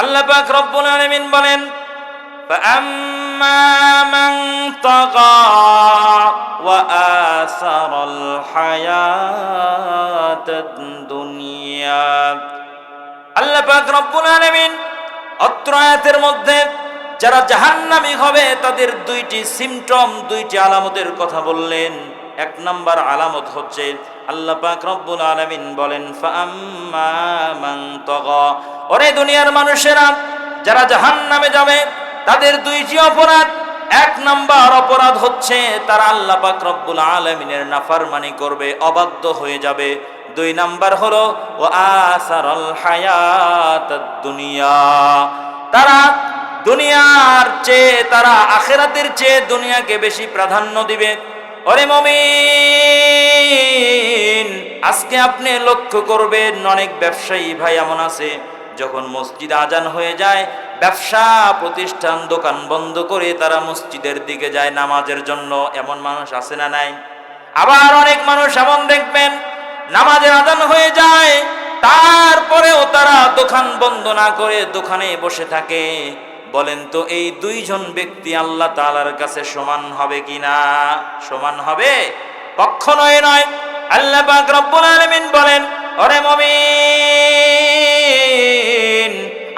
আল্লাহ পাক রব্বুল আলামিন বলেন, فأما من طغى وآثر الحياة الدنيا। আল্লাহ পাক রব্বুল আলামিন অত্র আয়াতের মধ্যে যারা জাহান্নামী হবে তাদের দুইটি সিমটম, দুইটি আলামতের কথা বললেন। এক নাম্বার আলামত হচ্ছে আল্লাহ পাক রব্বুল আলামিন বলেন, ফাআম্মা মান তাগা, ওরে দুনিয়ার মানুষেরা যারা জাহান্নামে যাবে তাদের দুইটি অপরাধ। এক নাম্বার অপরাধ হচ্ছে তারা আল্লাহ পাক রব্বুল আলামিনের নাফরমানি করবে, অবাধ্য হয়ে যাবে। দুই নাম্বার হলো ও আসারাল হায়াতাদ দুনিয়া, তারা দুনিয়ার চেয়ে, তারা আখিরাতের চেয়ে দুনিয়াকে বেশি প্রাধান্য দিবে। ওরে মুমিন, আজকে আপনি লক্ষ্য করবেন অনেক ব্যবসায়ী ভাই এমন আছে, যখন মসজিদ আজান হয়ে যায় ব্যবসা প্রতিষ্ঠান দোকান বন্ধ করে তারা মসজিদের দিকে যায় নামাজের জন্য। এমন মানুষ আছে না নাই? আবার অনেক মানুষ এমন দেখবেন নামাজের আজান হয়ে যায় তারপরেও তারা দোকান বন্ধ না করে দোকানে বসে থাকে। বলেন তো এই দুইজন ব্যক্তি আল্লাহ তাআলার কাছে সমান হবে কিনা? সমান হবে? কখনোই নয়। আল্লাহ পাক রব্বুল আলামিন বলেন, ওরে মুমিন,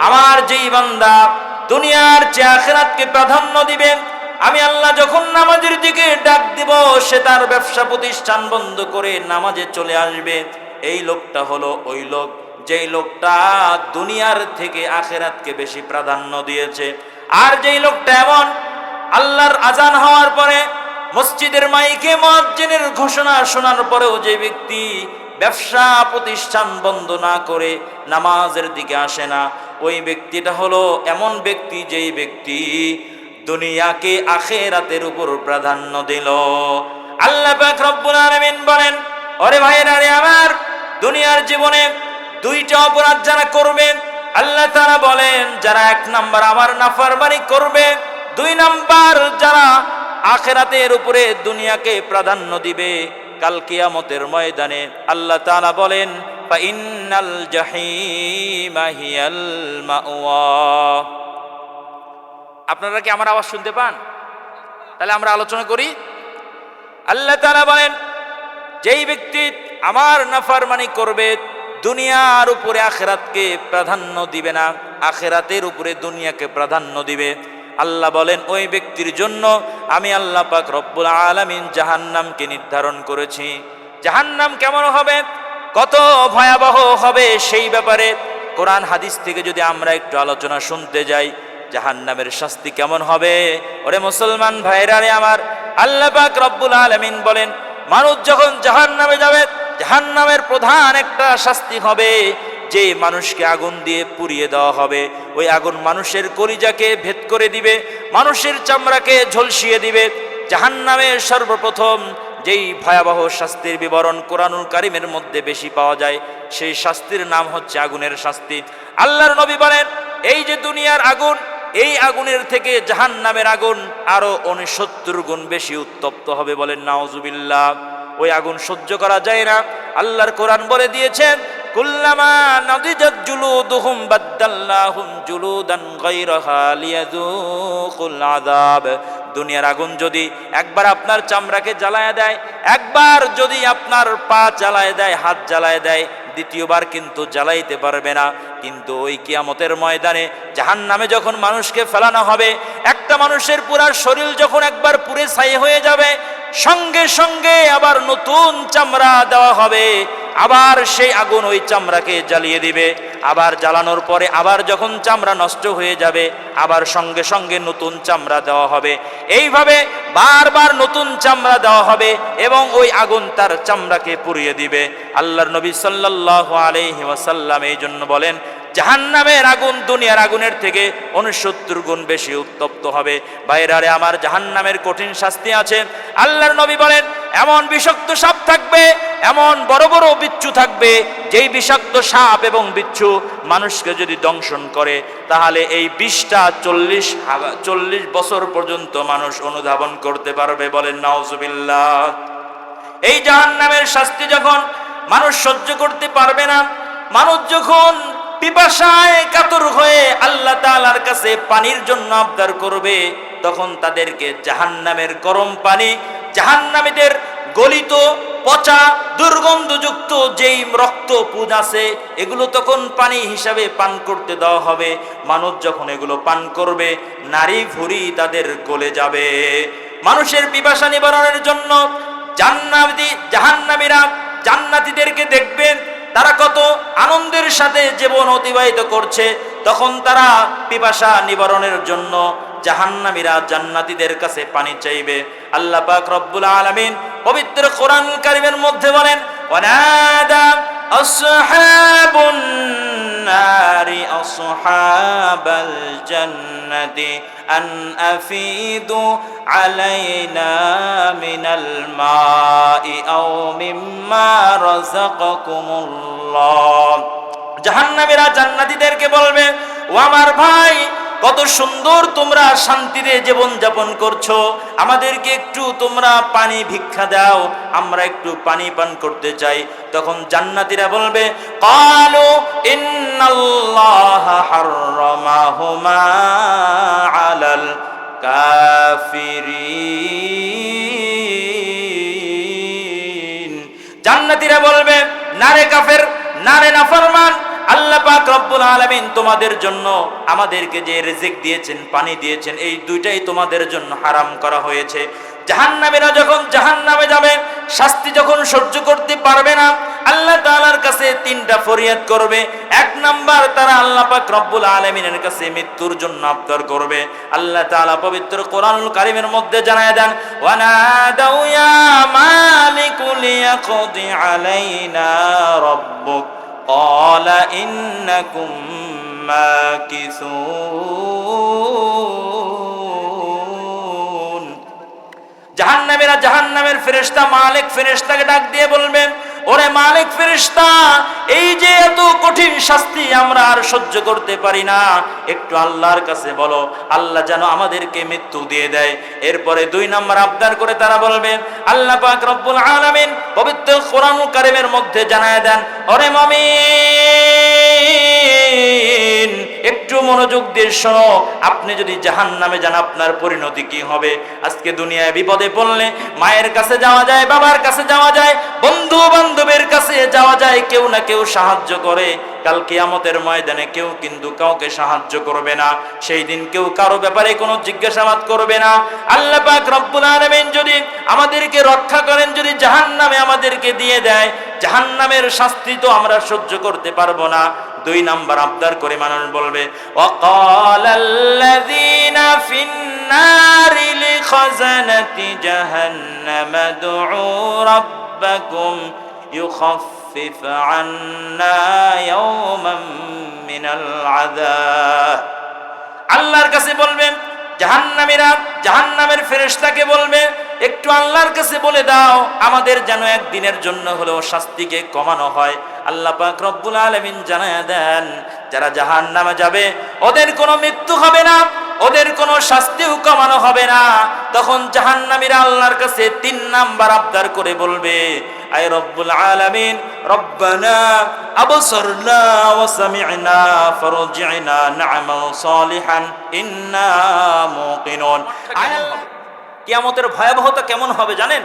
আমার যেই বান্দা দুনিয়ার চেয়ে আখিরাতকে প্রাধান্য দিবে, আমি আল্লাহ যখন নামাজের দিকে ডাক দিব সে তার ব্যবসা প্রতিষ্ঠান বন্ধ করে নামাজে চলে আসবে। এই লোকটা হলো ওই লোক যেই লোকটা দুনিয়ার থেকে আখিরাতকে বেশি প্রাধান্য দিয়েছে। আর যেই লোকটা এমন আল্লাহর আজান হওয়ার পরে মসজিদের মাইকে মুয়াজ্জিনের ঘোষণা শোনার পরেও যে ব্যক্তি ব্যবসা প্রতিষ্ঠান বন্ধ না করে নামাজের দিকে আসে না, ওই ব্যক্তিটা হলো এমন ব্যক্তি যেই ব্যক্তি দুনিয়াকে আখিরাতের উপর প্রাধান্য দিল। আল্লাহ পাক রব্বুল আলামিন বলেন, ওরে ভাইরা রে আমার, দুনিয়ার জীবনে দুইটা অপরাধ যারা করবে আল্লাহ তাআলা বলেন, যারা এক নাম্বার আমার নাফরমানি করবে, দুই নাম্বার যারা আখিরাতের উপরে দুনিয়াকে প্রাধান্য দিবে, কাল কিয়ামতের ময়দানে আল্লাহ তাআলা বলেন, ফা ইন্নাল জাহিমা হিয়াল মাওয়া। আপনারা কি আমার আওয়াজ শুনতে পান? তাহলে আমরা আলোচনা করি। আল্লাহ তাআলা বলেন, যেই ব্যক্তি আমার নাফরমানি করবে, দুনিয়ার উপরে আখিরাতকে প্রাধান্য দিবে না, আখিরাতের উপরে দুনিয়াকে প্রাধান্য দিবে, আল্লাহ বলেন ওই ব্যক্তির জন্য আমি আল্লাহ পাক রব্বুল আলামিন জাহান্নামকে নির্ধারণ করেছি। জাহান্নাম কেমন হবে, কত ভয়াবহ হবে, সেই ব্যাপারে কোরআন হাদিস থেকে যদি আমরা একটু আলোচনা শুনতে যাই, জাহান্নামের শাস্তি কেমন হবে। ওরে মুসলমান ভাইরা রে আমার, আল্লাহ পাক রব্বুল আলামিন বলেন, মানুষ যখন জাহান্নামে যাবে, জাহান্নামের প্রধান একটা শাস্তি হবে যে মানুষকে আগুন দিয়ে পুড়িয়ে দেওয়া হবে। ওই আগুন মানুষের কলিজাকে ভেদ করে দিবে, মানুষের চামড়াকে ঝলসিয়ে দিবে। জাহান্নামের সর্বপ্রথম যেই ভয়াবহ শাস্তির বিবরণ কোরআনুল কারীমের মধ্যে বেশি পাওয়া যায়, সেই শাস্তির নাম হচ্ছে আগুনের শাস্তি। আল্লাহর নবী বলেন, এই যে দুনিয়ার আগুন, এই আগুনের থেকে জাহান্নামের আগুন আরো 69 গুণ বেশি উত্তপ্ত হবে। বলেন নাউজুবিল্লাহ। ওই আগুন সহ্য করা যায় না। আল্লাহর কোরআন বলে দিয়েছেন, কুল্লামা নাদিজাত জুলুদুহুম বাদদাল্লাহুম জুলুদান গায়রাহা লিয়াযুকুল আযাব। দুনিয়ার আগুন যদি একবার আপনার চামড়াকে জ্বালায় দেয়, একবার যদি আপনার পা জ্বালায় দেয়, হাত জ্বালায় দেয়, দ্বিতীয়বার কিন্তু জ্বালাইতে পারবে না। কিন্তু ওই কিয়ামতের ময়দানে জাহান্নামে যখন মানুষকে ফেলানো হবে, একটা মানুষের পুরা শরীর যখন একবার পুড়ে ছাই হয়ে যাবে, সঙ্গে সঙ্গে আবার নতুন চামড়া দেওয়া হবে, আবার সেই আগুন ওই চামড়াকে জ্বালিয়ে দিবে। আবার জ্বালানোর পরে আবার যখন চামড়া নষ্ট হয়ে যাবে, আবার সঙ্গে সঙ্গে নতুন চামড়া দেওয়া হবে। এইভাবে বারবার নতুন চামড়া দেওয়া হবে এবং ওই আগুন তার চামড়াকে পুড়িয়ে দিবে। আল্লাহর নবী সাল্লাল্লাহু আলাইহি ওয়াসাল্লাম এই জন্য বলেন, জাহান্নামের আগুন দুনিয়ার আগুনের থেকে 69 গুণ বেশি উত্তপ্ত হবে। বাইরে আমার জাহান্নামের কঠিন শাস্তি আছে। আল্লাহর নবী বলেন, এমন বিষাক্ত সাপ থাকবে, এমন বড় বড় বিচ্ছু থাকবে, যেই বিষাক্ত সাপ এবং বিচ্ছু মানুষকে যদি দংশন করে তাহলে এই বিষটা 40 বছর পর্যন্ত মানুষ অনুধাবন করতে পারবে। বলেন নাউজুবিল্লাহ। এই জাহান্নামের শাস্তি যখন মানুষ সহ্য করতে পারবে না, মানুষ যখন পিপাসায় কাতর হয়ে আল্লাহ তাআলার কাছে পানির জন্য আবদার করবে, তখন তাদেরকে জাহান্নামের গরম পানি, জাহান্নামীদের গলিত পচা দুর্গন্ধযুক্ত যেই রক্ত পুঁজ আছে এগুলো তখন পানি হিসাবে পান করতে দেওয়া হবে। মানুষ যখন এগুলো পান করবে নারী ভুঁড়ি তাদের গলে যাবে। মানুষের পিপাসা নিবারণের জন্য জাহান্নামীরা জান্নাতীদেরকে দেখবেন তারা কত আনন্দের সাথে জীবন অতিবাহিত করছে, তখন তারা পিপাসা নিবারণের জন্য জাহান্নামীরা জান্নাতীদের কাছে পানি চাইবে। আল্লাহ পাক রব্বুল আলামিন পবিত্র কোরআন কারীমের মধ্যে বলেন, ওয়ানাদা আসহাবুন নারি আসহাবাল জান্নাতি আন আফিদু আলাইনা মিনাল মাই আও মিম্মা রাযাকাকুমুল্লাহ। জাহান্নামীরা জান্নাতীদেরকে বলবে, ও আমার ভাই, কত সুন্দর তোমরা শান্তিতে জীবন যাপন করছো, আমাদেরকে একটু তোমরা পানি ভিক্ষা দাও, আমরা একটু পানি পান করতে চাই। তখন জান্নাতীরা বলবে, ক্বালু ইন্নাল্লাহা হাররামাহুমা আলাল কাফিরিন। জান্নাতীরা বলবে, নারে কাফের, নারে নাফরমান, আল্লাহ পাক রব্বুল আলামিন তোমাদের জন্য আমাদেরকে যে রিজিক দিয়েছেন, পানি দিয়েছেন, এই দুইটাই তোমাদের জন্য হারাম করা হয়েছে। জাহান্নামীরা যখন জাহান্নামে যাবে, শাস্তি যখন সহ্য করতে পারবে না, আল্লাহ তাআলার কাছে তিনটা ফরিয়াদ করবে। এক নাম্বার, তারা আল্লাহ পাক রব্বুল আলামিনের কাছে মৃত্যুর জন্য আবদার করবে। আল্লাহ তাআলা পবিত্র কোরআনুল কারীমের মধ্যে জানায় দেন, ওয়ানাদাউ ইয়া মালিকু লিয়াকদি আলাইনা রাব্বুক قال إنكم ماكثون। জাহান্নামীরা জাহান্নামের ফেরেশতা মালিক ফেরেশতাকে ডাক দিয়ে বলবেন, ওরে মালিক ফেরেশতা, এই যে এত কঠিন শাস্তি আমরা আর সহ্য করতে পারি না, একটু আল্লাহর কাছে বলো, আল্লাহ যেন আমাদেরকে মৃত্যু দিয়ে দেয়। এরপরে দুই নম্বর আবদার করে তারা বলবেন, আল্লাহ পাক রব্বুল আলামিন পবিত্র কোরআনুল কারীমের মধ্যে জানায় দেন, ওরে মুমিন, একটু মনোযোগ দিয়ে শোনো, আপনি যদি জাহান্নামে যান আপনার পরিণতি কি হবে। আজকে দুনিয়ায় বিপদে পড়লে মায়ের কাছে যাওয়া যায়, বাবার কাছে যাওয়া যায়, বন্ধু বান্ধবের কাছে যাওয়া যায়, কেউ না কেউ সাহায্য করে। কাল কিয়ামতের ময়দানে কেউ কিন্তু কাউকে সাহায্য করবে না, সেই দিন কেউ কারো ব্যাপারে কোনো জিজ্ঞাসাবাদ করবে না। আল্লাহ পাক রব্বুল আলামিন যদি আমাদেরকে রক্ষা করেন, যদি জাহান্নামে আমাদেরকে দিয়ে দেয়, জাহান্নামের শাস্তি তো আমরা সহ্য করতে পারবো না। দুই নাম্বার আবদার করে মানুষ বলবে, ওয়াকালাল্লাযীনা ফিন্নারি লিখাজানাতি জাহান্নাম দুউ রাব্বাকুম ইউখাফফিফ আন্না ইয়াওমান মিনাল আযাব। আল্লাহর কাছে বলবেন, জাহান্নামীরা জাহান্নামের ফেরেশতাকে বলবে, একটু আল্লাহর কাছে বলে দাও আমাদের যেন একদিনের জন্য হলেও শাস্তিকে কমানো হয়। আল্লাহ পাক রব্বুল আলামিন জানায়া দেন, যারা জাহান্নামে যাবে ওদের কোনো মৃত্যু হবে না, ওদের কোনো শাস্তিও কমানো হবে না। তখন জাহান্নামীরা আল্লাহর কাছে তিন নাম্বার আবদার করে বলবে, আয় রব্বুল আলামিন, রব্বানা আবসারনা ওয়া সামি'না ফারজি'না না'মাল সালিহান ইন্না মুকিনুন। কিয়ামতের ভয়াবহতা কেমন হবে জানেন?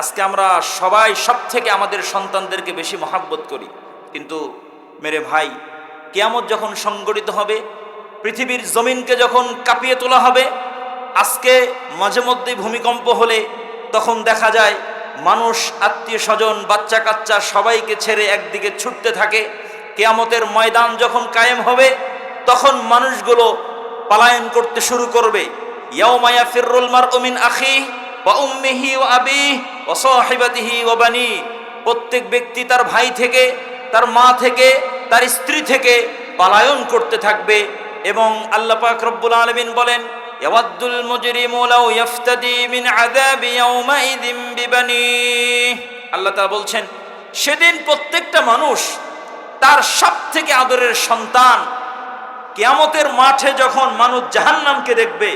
আজকে আমরা সবাই সব থেকে আমাদের সন্তানদেরকে বেশি মহাব্বত করি, কিন্তু মেরে ভাই, কিয়ামত যখন সংগঠিত হবে, পৃথিবীর জমিনকে যখন কাঁপিয়ে তোলা হবে, আজকে মাঝে মধ্যে ভূমিকম্প হলে তখন দেখা যায় মানুষ, আত্মীয় স্বজন, বাচ্চা কাচ্চা সবাইকে ছেড়ে একদিকে ছুটতে থাকে। কিয়ামতের ময়দান যখন কায়েম হবে, তখন মানুষগুলো পলায়ন করতে শুরু করবে। ইয়াউমা ইয়াফিরুল মারউ মিন আখিহি ওয়া উম্মিহি ওয়া আবিহি ওয়া সাহিবাতিহি ওয়া বানি। প্রত্যেক ব্যক্তি তার ভাই থেকে, তার মা থেকে, তার স্ত্রী থেকে পলায়ন করতে থাকবে। এবং আল্লাহ পাক রব্বুল আলামিন বলেন, ইয়াওয়াদ্দুল মুজরিমু লাউ ইফতাদি মিন আযাবি ইয়াউমাইযিন বিবানিহি। আল্লাহ তাআলা বলছেন, সেদিন প্রত্যেকটা মানুষ তার সবথেকে আদরের সন্তান, কিয়ামতের মাঠে যখন মানুষ জাহান্নামকে দেখবে,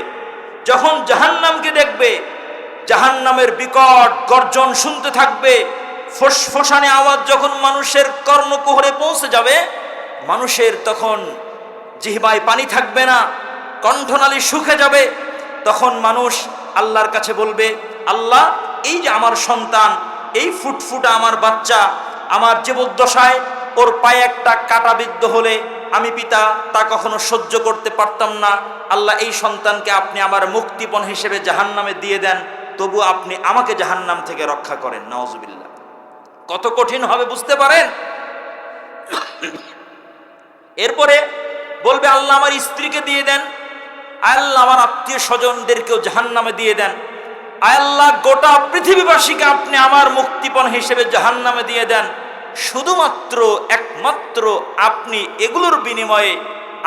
যখন জাহান্নামকে দেখবে, জাহান্নামের বিকট গর্জন শুনতে থাকবে, ফোসফোসানি আওয়াজ যখন মানুষের কর্ণকুহরে পৌঁছে যাবে, মানুষের তখন জিহ্বায় পানি থাকবে না, কণ্ঠনালী শুকে যাবে। তখন মানুষ আল্লাহর কাছে বলবে, আল্লাহ, এই যে আমার সন্তান, এই ফুটফুটা আমার বাচ্চা, আমার জীবদ্দশায় ওর পায়ে একটা কাঁটা বিদ্ধ হলে আমি পিতা তা কখনো সহ্য করতে পারতাম না। আল্লাহ, এই সন্তানকে আপনি আমার মুক্তিপণ হিসেবে জাহান্নামে দিয়ে দেন, তবু আপনি আমাকে জাহান্নাম থেকে রক্ষা করেন। নাউজুবিল্লাহ। কত কঠিন হবে বুঝতে পারেন? এরপরে বলবে, আল্লাহ, আমার স্ত্রীকে দিয়ে দেন, আল্লাহ, আমার আত্মীয় স্বজনদেরকেও জাহান্নামে দিয়ে দেন, আল্লাহ, গোটা পৃথিবীবাসীকে আপনি আমার মুক্তিপণ হিসেবে জাহান্নামে দিয়ে দেন, শুধুমাত্র একমাত্র আপনি এগুলোর বিনিময়ে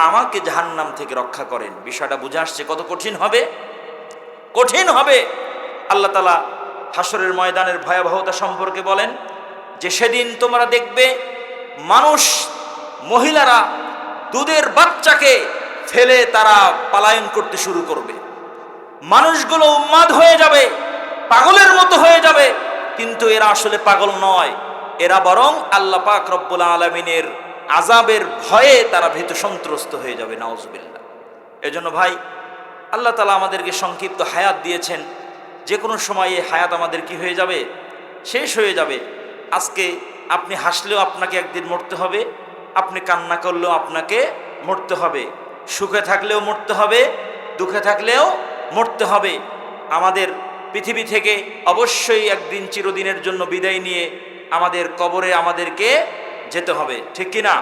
আমাকে জাহান্নাম থেকে রক্ষা করেন। বিষয়টা বুঝে আসছে কত কঠিন হবে? কঠিন হবে। আল্লাহ তাআলা হাসরের ময়দানের ভয়াবহতা সম্পর্কে বলেন যে সেদিন তোমরা দেখবে মানুষ, মহিলারা দুধের বাচ্চাকে ফেলে তারা পলায়ন করতে শুরু করবে। মানুষগুলো উন্মাদ হয়ে যাবে, পাগলের মতো হয়ে যাবে, কিন্তু এরা আসলে পাগল নয়, এরা বরং আল্লাহ পাক রব্বুল আলামিনের আযাবের ভয়ে তারা ভীত সন্ত্রস্ত হয়ে যাবে। নাউজুবিল্লাহ। এজন্য ভাই, আল্লাহ তাআলা আমাদেরকে সংক্ষিপ্ত হায়াত দিয়েছেন, যে কোনো সময় এই হায়াত আমাদের কি হয়ে যাবে? শেষ হয়ে যাবে। আজকে আপনি হাসলেও আপনাকে একদিন মরতে হবে, আপনি কান্না করলেও আপনাকে মরতে হবে, সুখে থাকলেও মরতে হবে, দুঃখে থাকলেও মরতে হবে। আমাদের পৃথিবী থেকে অবশ্যই একদিন চিরদিনের জন্য বিদায় নিয়ে আমাদের কবরে আমাদেরকে যেতে হবে, ঠিক কি না?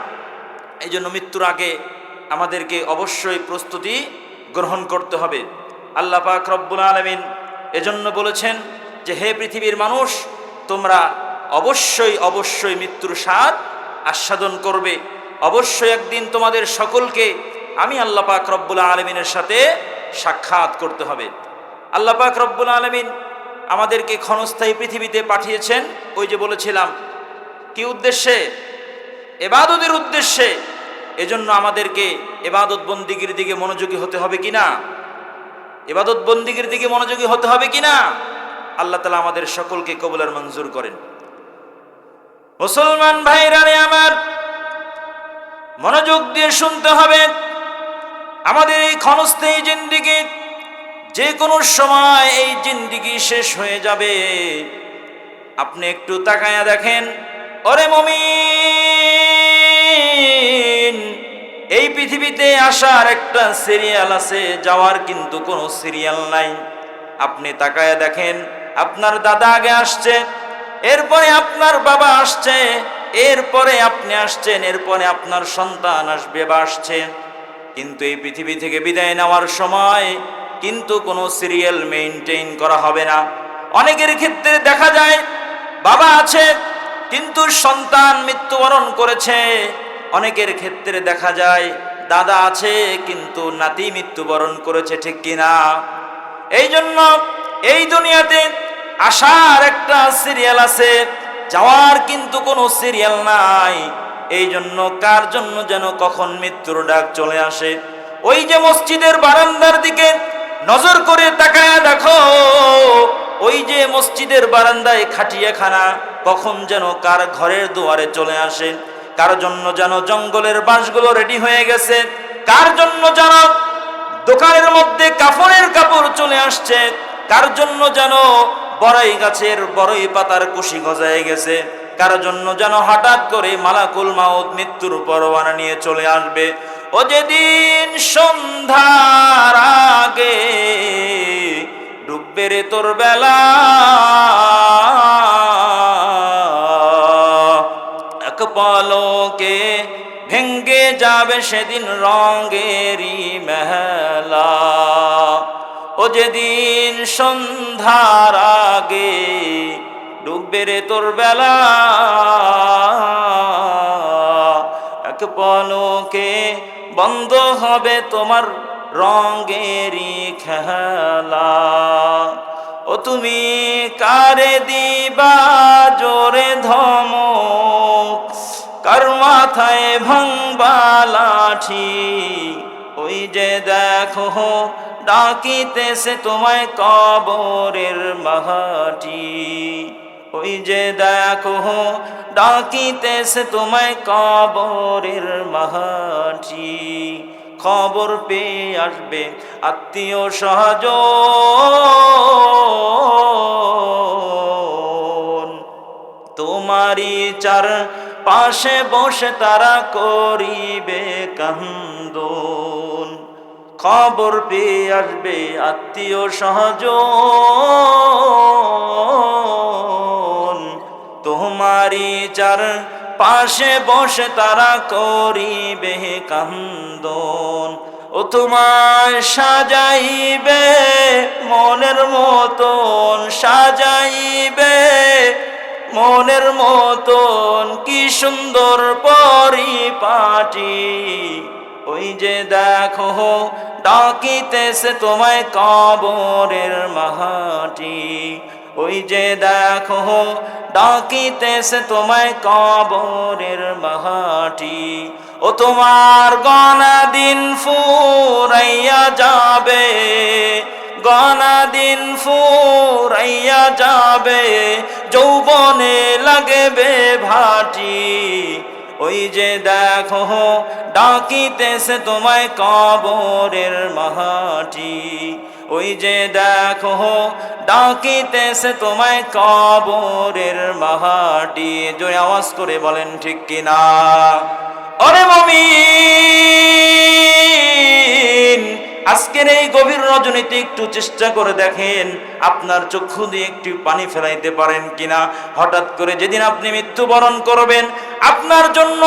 এই জন্য মৃত্যুর আগে আমাদেরকে অবশ্যই প্রস্তুতি গ্রহণ করতে হবে। আল্লাহ পাক রব্বুল আলামিন এজন্য বলেছেন যে হে পৃথিবীর মানুষ, তোমরা অবশ্যই অবশ্যই মৃত্যুর স্বাদ আস্বাদন করবে। অবশ্যই একদিন তোমাদের সকলকে আমি আল্লাহ পাক রব্বুল আলামিনের সাথে সাক্ষাৎ করতে হবে। আল্লাহ পাক রব্বুল আলামিন আমাদেরকে ক্ষণস্থায়ী পৃথিবীতে পাঠিয়েছেন, ওই যে বলেছিলাম কি উদ্দেশ্যে? ইবাদতের উদ্দেশ্যে। এজন্য আমাদেরকে ইবাদত বন্দিগির দিকে মনোযোগী হতে হবে কিনা? ইবাদত বন্দিগির দিকে মনোযোগী হতে হবে কিনা? আল্লাহ তাআলা আমাদের সকলকে কবুল আর মঞ্জুর করেন। মুসলমান ভাইরা আমার, মনোযোগ দিয়ে শুনতে হবে। আমাদের এই ক্ষণস্থায়ী জিন্দেগি, যে কোনো সময় এই জিন্দেগি শেষ হয়ে যাবে। আপনি একটু তাকায়া দেখেন, ওরে মুমিন, এই পৃথিবীতে আসার একটা সিরিয়াল আছে, যাওয়ার কিন্তু কোনো সিরিয়াল নাই। আপনি তাকায়া দেখেন, আপনার দাদা আগে আসছে, এরপরে আপনার বাবা আসছে, এরপরে আপনি আসছেন, এরপরে আপনার সন্তান আসবে বা আসছে। কিন্তু এই পৃথিবী থেকে বিদায় নেওয়ার সময় কিন্তু কোনো সিরিয়াল মেইনটেইন করা হবে না। অনেকের ক্ষেত্রে দেখা যায় বাবা আছে কিন্তু সন্তান মৃত্যুবরণ করেছে, অনেকের ক্ষেত্রে দেখা যায় দাদা আছে কিন্তু নাতি মৃত্যুবরণ করেছে, ঠিক কিনা? এই জন্য এই দুনিয়াতে আসার একটা সিরিয়াল আছে, যাওয়ার কিন্তু কোনো সিরিয়াল নাই। এই জন্য কার জন্য যেন কখন মৃত্যুর ডাক চলে আসে। ওই যে মসজিদের বারান্দার দিকে নজর করে তাকায়া দেখো, ওই যে মসজিদের বারান্দায় খাটিয়াখানা কখন যেন কার ঘরের দুয়ারে চলে আসে। কার জন্য যেন জঙ্গলের বাঁশগুলো রেডি হয়ে গেছে, কার জন্য যেন দোকানের মধ্যে কাফনের কাপড় চলে আসছে, কার জন্য যেন বড়ই গাছের বড়ই পাতার কুশি গজায় গেছে, কার জন্য যেন হঠাৎ করে মালাকুল মাউত মৃত্যুর পরোয়ানা নিয়ে চলে আসবে। ও যেদিন সন্ধ্যার আগে ডুববে রে তোর বেলা, এক পলকে ভেঙ্গে যাবে সেদিন রঙেরই মেলা। ও যেদিন সন্ধ্যার আগে ডুববে রে তোর বেলা, এক পলকে বন্ধ হবে তোমার রঙেরই খেলা। ও তুমি কারে দিবা জোরে ধমক, কার মাথায় ভাঙবা লাঠি, ওই যে দেখো ডাকিতেছে তোমায় কবরের মাটি, ওই যে দেখো ডাকিতেছে তোমায় কবরের মাটি। খবর পেয়ে আসবে আত্মীয় স্বজন। তোমারই চার পাশে বসে তারা করিবে কান্দন। খবর পেয়ে আসবে আত্মীয় স্বজন, তোমারই চার পাশে বসে তারা করিবে কান্দন। ও তোমায় সাজাইবে মনের মতন, সাজাইবে মনের মতন, কি সুন্দর পরিপাটি। ওই যে দেখো ডাকিতেছে তোমায় কবরের মাটি। ওই যে দেখো ডাকিতেছে তোমায় কবরের মাটি। ও তোমার গনা দিন ফুরাইয়া যাবে, গনা দিন ফুরাইয়া যাবে, যৌবনে লাগবে ভাটি। ওই যে দেখো ডাকিতেছে তোমায় কবরের মাটি। ওই যে দেখো ডাকিতেছে তোমায় কবরের মাটি। জোরে আওয়াজ করে বলেন ঠিক কিনা? ওরে মুমিন, আজকের এই গভীর রজনীতে একটু চেষ্টা করে দেখেন আপনার চক্ষু দিয়ে একটু পানি ফেলাইতে পারেন কিনা। হঠাৎ করে যেদিন আপনি মৃত্যুবরণ করবেন, আপনার জন্য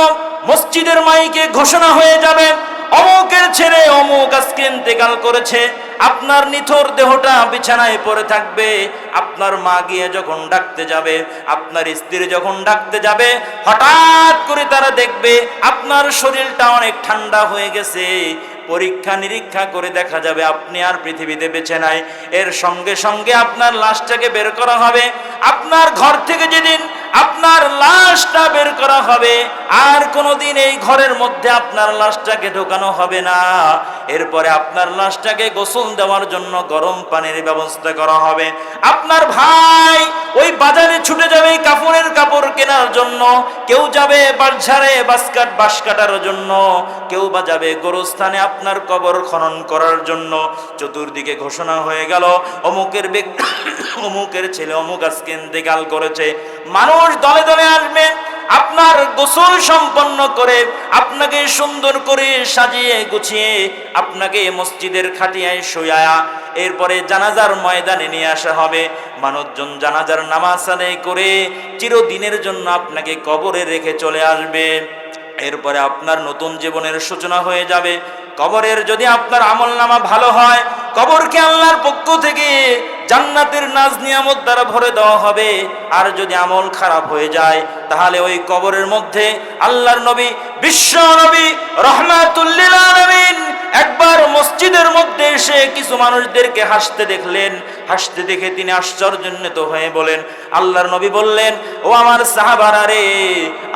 মসজিদের মাইকে ঘোষণা হয়ে যাবে, অমুকের ছেলে অমুক আজকে ইন্তেকাল করেছে। আপনার নিথর দেহটা বিছানায় পড়ে থাকবে। আপনার মা গিয়ে যখন ডাকতে যাবে, আপনার স্ত্রী যখন ডাকতে যাবে, হঠাৎ করে তারা দেখবে আপনার শরীরটা অনেক ঠান্ডা হয়ে গেছে। পরীক্ষা নিরীক্ষা করে দেখা যাবে আপনি আর পৃথিবীতে বেঁচে নাই। এর সঙ্গে সঙ্গে আপনার লাশটাকে বের করা হবে। আপনার ঘর থেকে যেদিন আপনার লাশটা বের করা হবে, আর কোনোদিন এই ঘরের মধ্যে আপনার লাশটাকে ঢোকানো হবে না। এরপরে আপনার লাশটাকে গোসল দেওয়ার জন্য গরম পানির ব্যবস্থা করা হবে। আপনার ভাই ওই বাজারে ছুটে যাবে কাপড়ের কাপড় কেনার জন্য, কেউ যাবে বাজারে বাঁশ কাটার জন্য, কেউ বা যাবে গোরস্থানে আপনার কবর খনন করার জন্য। চতুর্দিকে ঘোষণা হয়ে গেল অমুকের ব্যক্তি অমুকের ছেলে অমুক আজকে ইন্তেকাল করেছে। মানুষ দলে দলে আসবে, আপনার গোসল সম্পন্ন করে আপনাকে সুন্দর করে সাজিয়ে গুছিয়ে আপনাকে মসজিদের খাটিয়ায় শুয়ায়া এরপরে জানাজার ময়দানে নিয়ে আসা হবে। মানুষজন জানাজার নামাজ আদায় করে চিরদিনের জন্য আপনাকে কবরে রেখে চলে আসবে। এরপরে আপনার নতুন জীবনের সূচনা হয়ে যাবে। কবরের যদি আপনার আমলনামা ভালো হয়, কবরকে আল্লাহর পক্ষ থেকে জান্নাতের নাজ নিয়ামত দ্বারা ভরে দেওয়া হবে। আর যদি আমল খারাপ হয়ে যায়, তাহলে ওই কবরের মধ্যে আল্লাহর নবী বিশ্ব নবী রাহমাতুল লিল আলামিন একবার মসজিদের মধ্যে এসে কিছু মানুষদেরকে হাসতে দেখলেন। হাসতে দেখে তিনি আশ্চর্যান্বিত হয়ে বলেন, আল্লাহর নবী বললেন, ও আমার সাহাবারা রে,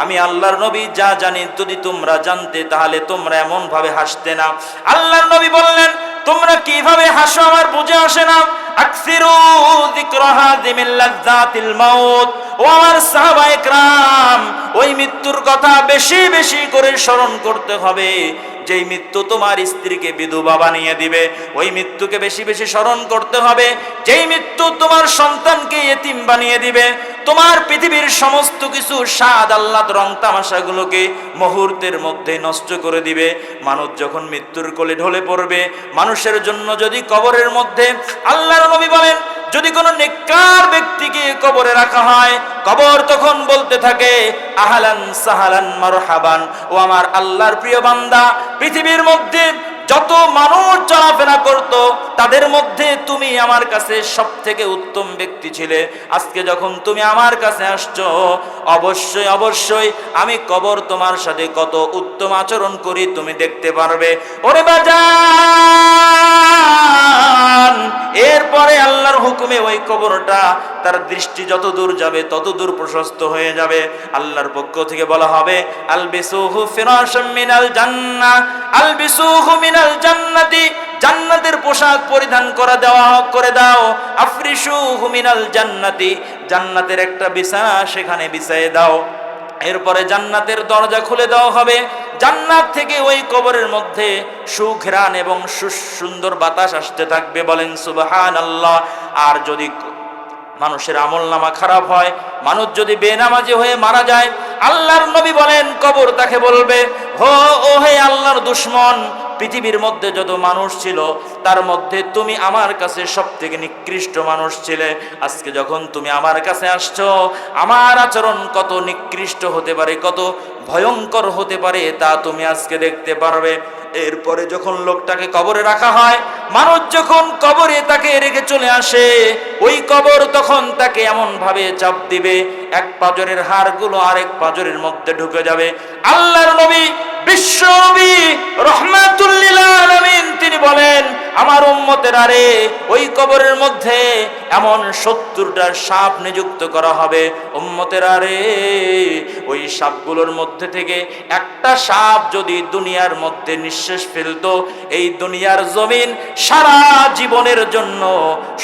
আমি আল্লাহর নবী যা জানি যদি তোমরা জানতে তাহলে তোমরা এমন ভাবে হাসতে না। আল্লাহর নবী বললেন, তোমরা কিভাবে হাসো আমার বুঝে আসে না। আকসিরু যিকরা হাযিমিল লাযযাতিল মাউত, ও আমার সাহাবায়ে কেরাম, ওই মৃত্যুর কথা বেশি বেশি করে স্মরণ করতে হবে। যেই মৃত্যু তোমার স্ত্রীকে বিধবা বানিয়ে দিবে, ওই মৃত্যুকে বেশি বেশি স্মরণ করতে হবে। যেই মৃত্যু তোমার সন্তানকে ইতিম বানিয়ে দিবে, তোমার পৃথিবীর সমস্ত কিছু স্বাদ আহ্লাদ রং তামাশাগুলোকে মুহূর্তের মধ্যে নষ্ট করে দিবে। মানুষ যখন মৃত্যুর কোলে ঢলে পড়বে, মানুষের জন্য যদি কবরের মধ্যে, আল্লাহর নবী বলেন, যদি কোনো নেককার ব্যক্তিকে কবরে রাখা হয়, কবর তখন বলতে থাকে, আহলান সাহালান মারহাবান, ও আমার আল্লাহর প্রিয় বান্দা, পৃথিবীর মধ্যে যত মানুষ চলাফেরা করত তাদের মধ্যে তুমি আমার কাছে সব থেকে উত্তম ব্যক্তি ছিলে। আজকে যখন তুমি আমার কাছে আসছো, অবশ্যই অবশ্যই আমি কবর তোমার সাথে কত উত্তম আচরণ করি তুমি দেখতে পারবে। ওরে বাজান, এরপরে আল্লাহর হুকুমে ওই কবরটা তার দৃষ্টি যত দূর যাবে তত দূর প্রশস্ত হয়ে যাবে। আল্লাহর পক্ষ থেকে বলা হবে, আলবিসুহু ফিরাশাম মিনাল জান্নাহ, আলবিসুহু মিনাল জান্নাতি, জান্নাতের পোশাক পরিধান করে দাও। আফরিশুহু মিনাল জান্নাতি, জান্নাতের একটা বিছানা সেখানে বিছায়ে দাও। এরপরে জান্নাতের দরজা খুলে দেওয়া হবে। জান্নাত থেকে ওই কবরের মধ্যে সুঘ্রাণ এবং সুন্দর বাতাস আসতে থাকবে, বলেন সুবহানাল্লাহ। আর যদি মানুষের আমলনামা খারাপ হয়, মানুষ যদি বেনামাজি হয়ে মারা যায়, আল্লাহর নবী বলেন কবর তাকে বলবে, ও হে আল্লাহর দুশমন, পৃথিবীর মধ্যে যত মানুষ ছিল তার মধ্যে তুমি আমার কাছে সবথেকে নিকৃষ্ট মানুষ ছিলে। আজকে যখন তুমি আমার কাছে আসছো, আমার আচরণ কত নিকৃষ্ট হতে পারে, কত ভয়ঙ্কর হতে পারে তা তুমি আজকে দেখতে পারবে। এরপরে যখন লোকটাকে কবরে রাখা হয়, মানুষ যখন কবরে তাকে রেখে চলে আসে, ওই কবর তখন তাকে এমন ভাবে চাপ দিবে, এক পাঁজরের হাড়গুলো আরেক পাঁজরের মধ্যে ঢুকে যাবে। আল্লাহর নবী বিশ্ব নবী রাহমাতুল লিল আলামিন তিনি বলেন, আমার উম্মতের আরে ওই কবরের মধ্যে এমন 70টা সাপ নিযুক্ত করা হবে। উম্মতের আরে ওই সাপগুলোর মধ্যে থেকে একটা সাপ যদি দুনিয়ার মধ্যে নিঃশ্বাস ফেলতো, এই দুনিয়ার জমিন সারা জীবনের জন্য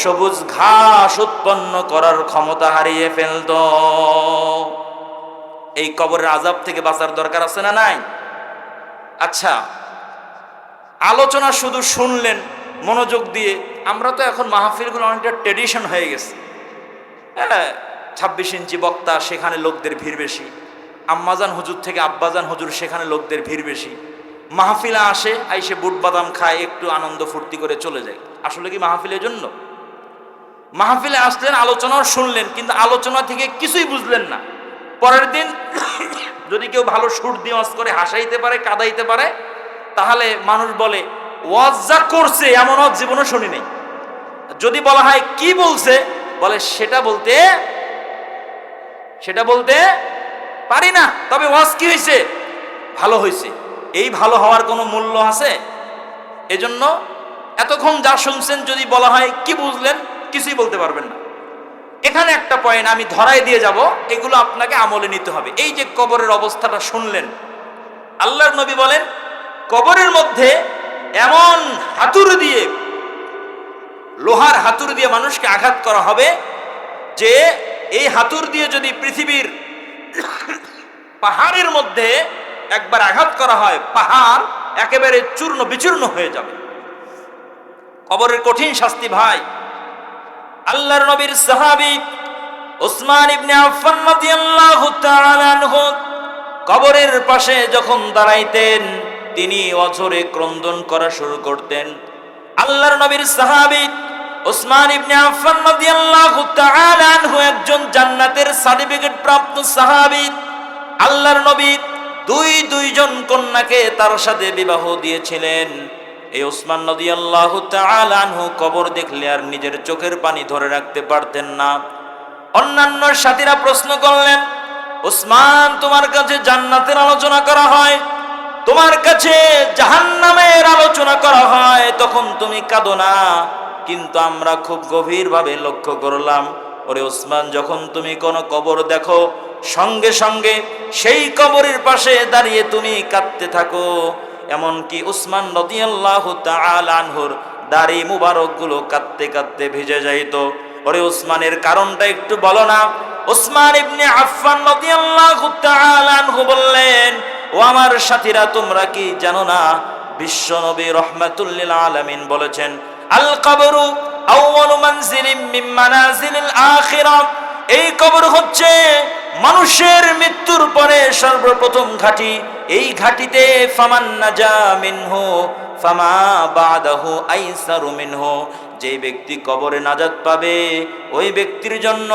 সবুজ ঘাস উৎপন্ন করার ক্ষমতা হারিয়ে ফেলতো। এই কবরের আযাব থেকে বাঁচার দরকার আছে না নাই? আচ্ছা, আলোচনা শুধু শুনলেন মনোযোগ দিয়ে। আমরা তো এখন মাহফিলগুলো অনেকটা ট্রেডিশন হয়ে গেছে। 26 ইঞ্চি বক্তা, সেখানে লোকদের ভিড় বেশি। আম্মাজান হুজুর থেকে আব্বাজান হুজুর, সেখানে লোকদের ভিড় বেশি। মাহফিলে আসে, আইসে বুট বাদাম খায়, একটু আনন্দ ফুর্তি করে চলে যায়। আসলে কি মাহফিলের জন্য? মাহফিলে আসলেন, আলোচনাও শুনলেন, কিন্তু আলোচনা থেকে কিছুই বুঝলেন না। পরের দিন যদি কেউ ভালো সুর দিয়ে ওয়াজ করে হাসাইতে পারে, কাঁদাইতে পারে, তাহলে মানুষ বলে ওয়াজ যা করছে এমন ওয়াজ জীবনে শুনি নাই। যদি বলা হয় কি বলছে, বলে সেটা বলতে পারি না, তবে ওয়াজ কি হয়েছে? ভালো হয়েছে। এই ভালো হওয়ার কোনো মূল্য আছে? এজন্য এতক্ষণ যা শুনছেন যদি বলা হয় কি বুঝলেন, কিছুই বলতে পারবেন না। এখানে একটা পয়েন্ট আমি ধরাই দিয়ে যাব, এগুলো আপনাকে আমলে নিতে হবে। এই যে কবরের অবস্থাটা শুনলেন, আল্লাহর নবী বলেন কবরের মধ্যে এমন হাতুড়ি দিয়ে, লোহার হাতুড়ি দিয়ে মানুষকে আঘাত করা হবে যে এই হাতুড়ি দিয়ে যদি পৃথিবীর পাহাড়ের মধ্যে একবার আঘাত করা হয়, পাহাড় একেবারে চূর্ণ বিচূর্ণ হয়ে যাবে। কবরের কঠিন শাস্তি ভাই। আল্লাহর নবীর সাহাবী উসমান ইবনে আফফান রাদিয়াল্লাহু তাআলা আনহু কবরের পাশে যখন দাঁড়াইতেন, তিনি অঝরে ক্রন্দন করা শুরু করতেন। আল্লাহর নবীর সাহাবী উসমান ইবনে আফফান রাদিয়াল্লাহু তাআলা আনহু একজন জান্নাতের সার্টিফিকেট প্রাপ্ত সাহাবী। আল্লাহর নবী দুইজন কন্যাকে তার সাথে বিবাহ দিয়েছিলেন। এই উসমান রাদিয়াল্লাহু তাআলা আনহু কবর দেখলে আর নিজের চোখের পানি ধরে রাখতে পারতেন না। অন্যান্য সাথীরা প্রশ্ন করলেন, উসমান, তোমার কাছে জান্নাতের আলোচনা করা হয়, তোমার কাছে জাহান্নামের আলোচনা করা হয়, তখন তুমি কাঁদো না। কিন্তু আমরা খুব গভীরভাবে লক্ষ্য করলাম, ওরে উসমান, যখন তুমি কোনো কবর দেখো, সঙ্গে সঙ্গে সেই কবরের পাশে দাঁড়িয়ে তুমি কাঁদতে থাকো। এমনকি উসমান রাদিয়াল্লাহু তাআলা আনহুর দাড়ি মুবারক গুলো কাঁদতে কাঁদতে ভিজে যাইত। ওরে উসমানের কারণটা একটু বলো না। উসমান ইবনে আফফান রাদিয়াল্লাহু তাআলা আনহু বললেন, ও আমার সাথীরা, তোমরা কি জানো না বিশ্ব নবী রাহমাতুল লিল আলামিন বলেছেন, আল কবরু আউয়ালু মানজিলিম মিন মানাজিলিল আখিরাহ, এই কবর হচ্ছে মানুষের মৃত্যুর পরে সর্বপ্রথম ঘাঁটি। এই ঘাঁটিতে ফামান নাজা মিনহু ফামা বাদাহু আইসারু মিনহু, যে ব্যক্তি কবরে নাজাত পাবে ওই ব্যক্তির জন্য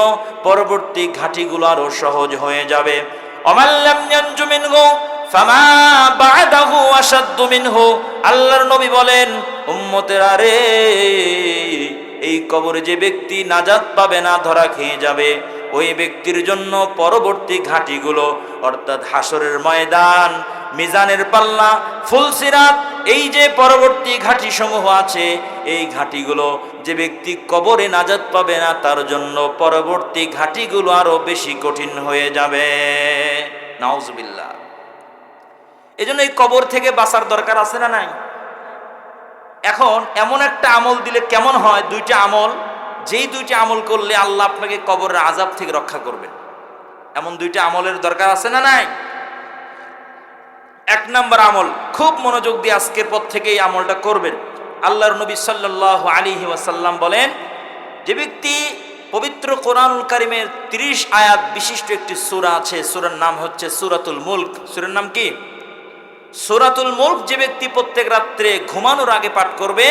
পরবর্তী ঘাঁটিগুলো আরো সহজ হয়ে যাবে। ওমান লাম ইয়ানজু মিনহু ফামা বাদাহু আশাদ্দু মিনহু, আল্লাহর নবী বলেন, উম্মতের আরে এই কবরে যে ব্যক্তি নাজাত পাবে না, ধরা খেয়ে যাবে, ওই ব্যক্তির জন্য পরবর্তী ঘাঁটিগুলো, অর্থাৎ হাসরের ময়দান, মিজানের পাল্লা, ফুলসিরাত, এই যে পরবর্তী ঘাঁটি সমূহ আছে, এই ঘাঁটিগুলো যে ব্যক্তি কবরে নাজাত পাবে না তার জন্য পরবর্তী ঘাঁটিগুলো আরো বেশি কঠিন হয়ে যাবে। নাউজুবিল্লাহ। এজন্য এই কবর থেকে বাঁচার দরকার আছে না নাই? এখন এমন একটা আমল দিলে কেমন হয়? দুইটা আমল, যেই দুইটা আমল করলে আল্লাহ আপনাকে কবরের আযাব থেকে রক্ষা করবেন, এমন দুইটা আমলের দরকার আছে না নাই? এক নাম্বার আমল, খুব মনোযোগ দিয়ে আজকের পর থেকে এই আমলটা করবেন। আল্লাহর নবী সাল্লাল্লাহু আলাইহি ওয়াসাল্লাম বলেন, যে ব্যক্তি পবিত্র কোরআনুল কারীমের 30 আয়াত বিশিষ্ট একটি সূরা আছে, সূরার নাম হচ্ছে সূরাতুল মুলক। সূরার নাম কি? সূরাতুল মুলক। যে ব্যক্তি প্রত্যেক রাত্রে ঘুমানোর আগে পাঠ করবে,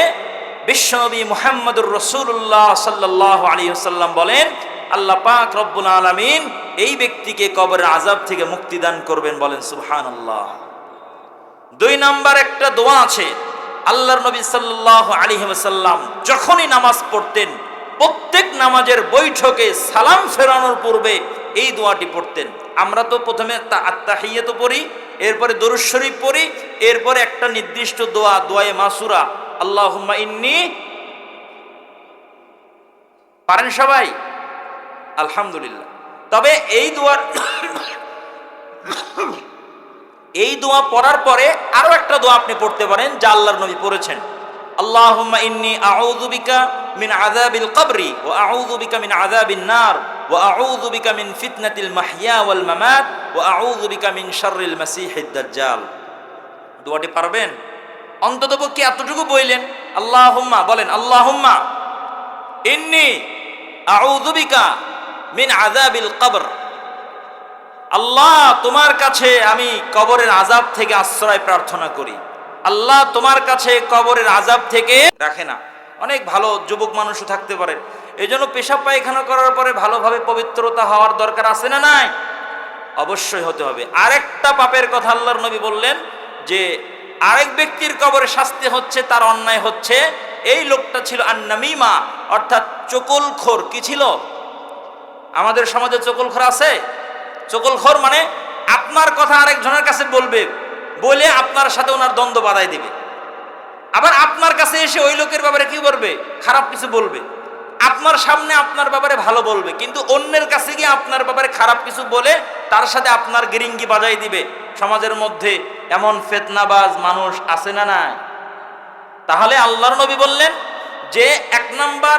বিশ্বনবী মুহাম্মদুর রাসূলুল্লাহ সাল্লাল্লাহু আলাইহি ওয়াসাল্লাম বলেন, আল্লাহ পাক রব্বুল আলামিন এই ব্যক্তিকে কবরের আযাব থেকে মুক্তি দান করবেন। বলেন সুবহানাল্লাহ। 2 নাম্বার একটা দোয়া আছে, আল্লাহর নবী সাল্লাল্লাহু আলাইহি ওয়াসাল্লাম যখনই নামাজ পড়তেন, প্রত্যেক নামাজের বৈঠকে সালাম ফেরানোর পূর্বে এই দোয়াটি পড়তেন। আমরা তো প্রথমে আত্তাহিয়াত পড়ি, এরপরে দরুদ শরীফ পড়ি, এরপরে একটা নির্দিষ্ট দোয়া, দোয়ায়ে মাসুরা, আল্লাহুম্মা ইন্নী। পারেন সবাই? আলহামদুলিল্লাহ। তবে এই দোয়া পড়ার পরে আরো একটা দোয়া আপনি পড়তে পারেন, যা আল্লাহর নবী পড়েছেন। আল্লাহুম্মা ইন্নী আউযু বিকা মিন আযাবিল কবরি ওয়া আউযু বিকা মিন আযাবিন নার ওয়া আউযু বিকা মিন ফিতনাতিল মাহইয়া ওয়াল মামাত ওয়া আউযু বিকা মিন শাররিল মাসিহিদ দাজ্জাল। দোয়াটি পারবেন? অন্ততপক্ষে এতটুকু বললেন, আল্লাহুম্মা, বলেন আল্লাহুম্মা ইন্নী আউযু বিকা মিন আযাবিল কবর। আল্লাহ, তোমার কাছে আমি কবরের আযাব থেকে আশ্রয় প্রার্থনা করি। আল্লাহ, তোমার কাছে কবরের আযাব থেকে রাখে না। অনেক ভালো যুবক মানুষও থাকতে পারে, এই জন্য পেশাব পায়খানা করার পরে ভালোভাবে পবিত্রতা হওয়ার দরকার আছে না নাই? অবশ্যই হতে হবে। আরেকটা পাপের কথা আল্লাহর নবী বললেন, যে আরেক ব্যক্তির কবরে শাস্তি হচ্ছে, তার অন্যায় হচ্ছে। এই লোকটা ছিল আন্নামিমা, অর্থাৎ চকলখোর। কি ছিল? আমাদের সমাজে চকলখোর আছে। চকলখোর মানে আপনার কথা আরেকজনের কাছে বলবে, বলে আপনার সাথে ওনার দ্বন্দ্ব বাধাই দিবে, আবার আপনার কাছে এসে ওই লোকের ব্যাপারে কি করবে? খারাপ কিছু বলবে। আপনার সামনে আপনার ব্যাপারে ভালো বলবে, কিন্তু অন্যের কাছে গিয়ে আপনার ব্যাপারে খারাপ কিছু বলে তার সাথে আপনার গিরিঙ্গি বাজাই দিবে। সমাজের মধ্যে এমন ফিতনাবাজ মানুষ আছে না নাই? তাহলে আল্লাহর নবী বললেন যে 1 নাম্বার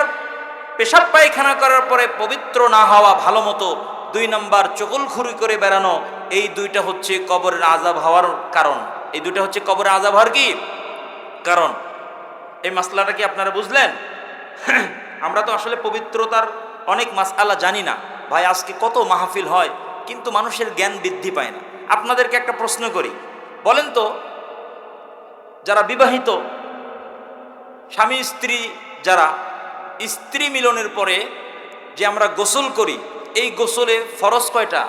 পেশাব পায়খানা করার পরে পবিত্র না হওয়া ভালো মতো, 2 নাম্বার চকুলখুরি করে বেড়ানো, এই 2টা হচ্ছে কবরের আযাব হওয়ার কারণ। এই 2টা হচ্ছে কবরের আযাব হওয়ার কি কারণ? এই মাসলাটা কি আপনারা বুঝলেন? আমরা তো আসলে পবিত্রতার অনেক মাসআলা জানি না ভাই। আজকে কত মাহফিল হয়, কিন্তু মানুষের জ্ঞান বৃদ্ধি পায় না। আপনাদেরকে একটা প্রশ্ন করি, বলেন তো, যারা বিবাহিত স্বামী স্ত্রী, যারা স্ত্রী মিলনের পরে যে আমরা গোসল করি, এই গোসলে ফরজ কয়টা?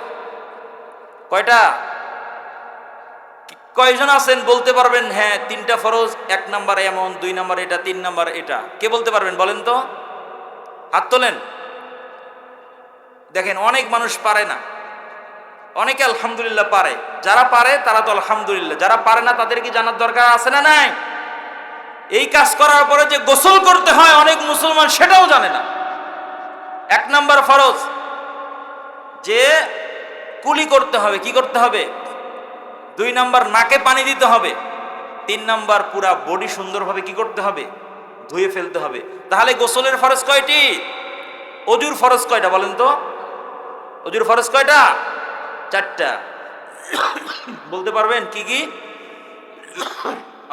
কয়জন আছেন বলতে পারবেন? হ্যাঁ, 3টা ফরজ। 1 নাম্বার এমন, 2 নাম্বার এটা, 3 নাম্বার এটা। কে বলতে পারবেন? বলেন তো, হাত তোলেন। দেখেন, অনেক মানুষ পারে না, অনেকে আলহামদুলিল্লাহ পারে। যারা পারে তারা তো আলহামদুলিল্লাহ, যারা পারে না তাদের কি জানার দরকার আছে না নাই? এই কাজ করার পরে যে গোসল করতে হয়, অনেক মুসলমান সেটাও জানে না। 1 নাম্বার ফরজ যে কুলি করতে হবে। কি করতে হবে? 2 নাম্বার নাকে পানি দিতে হবে। 3 নাম্বার পুরা বডি সুন্দরভাবে কি করতে হবে? ধুয়ে ফেলতে হবে। তাহলে গোসলের ফরজ কয়টি? ওযুর ফরজ কয়টা বলেন তো? ওযুর ফরজ কয়টা? 4টা। বলতে পারবেন কি কি?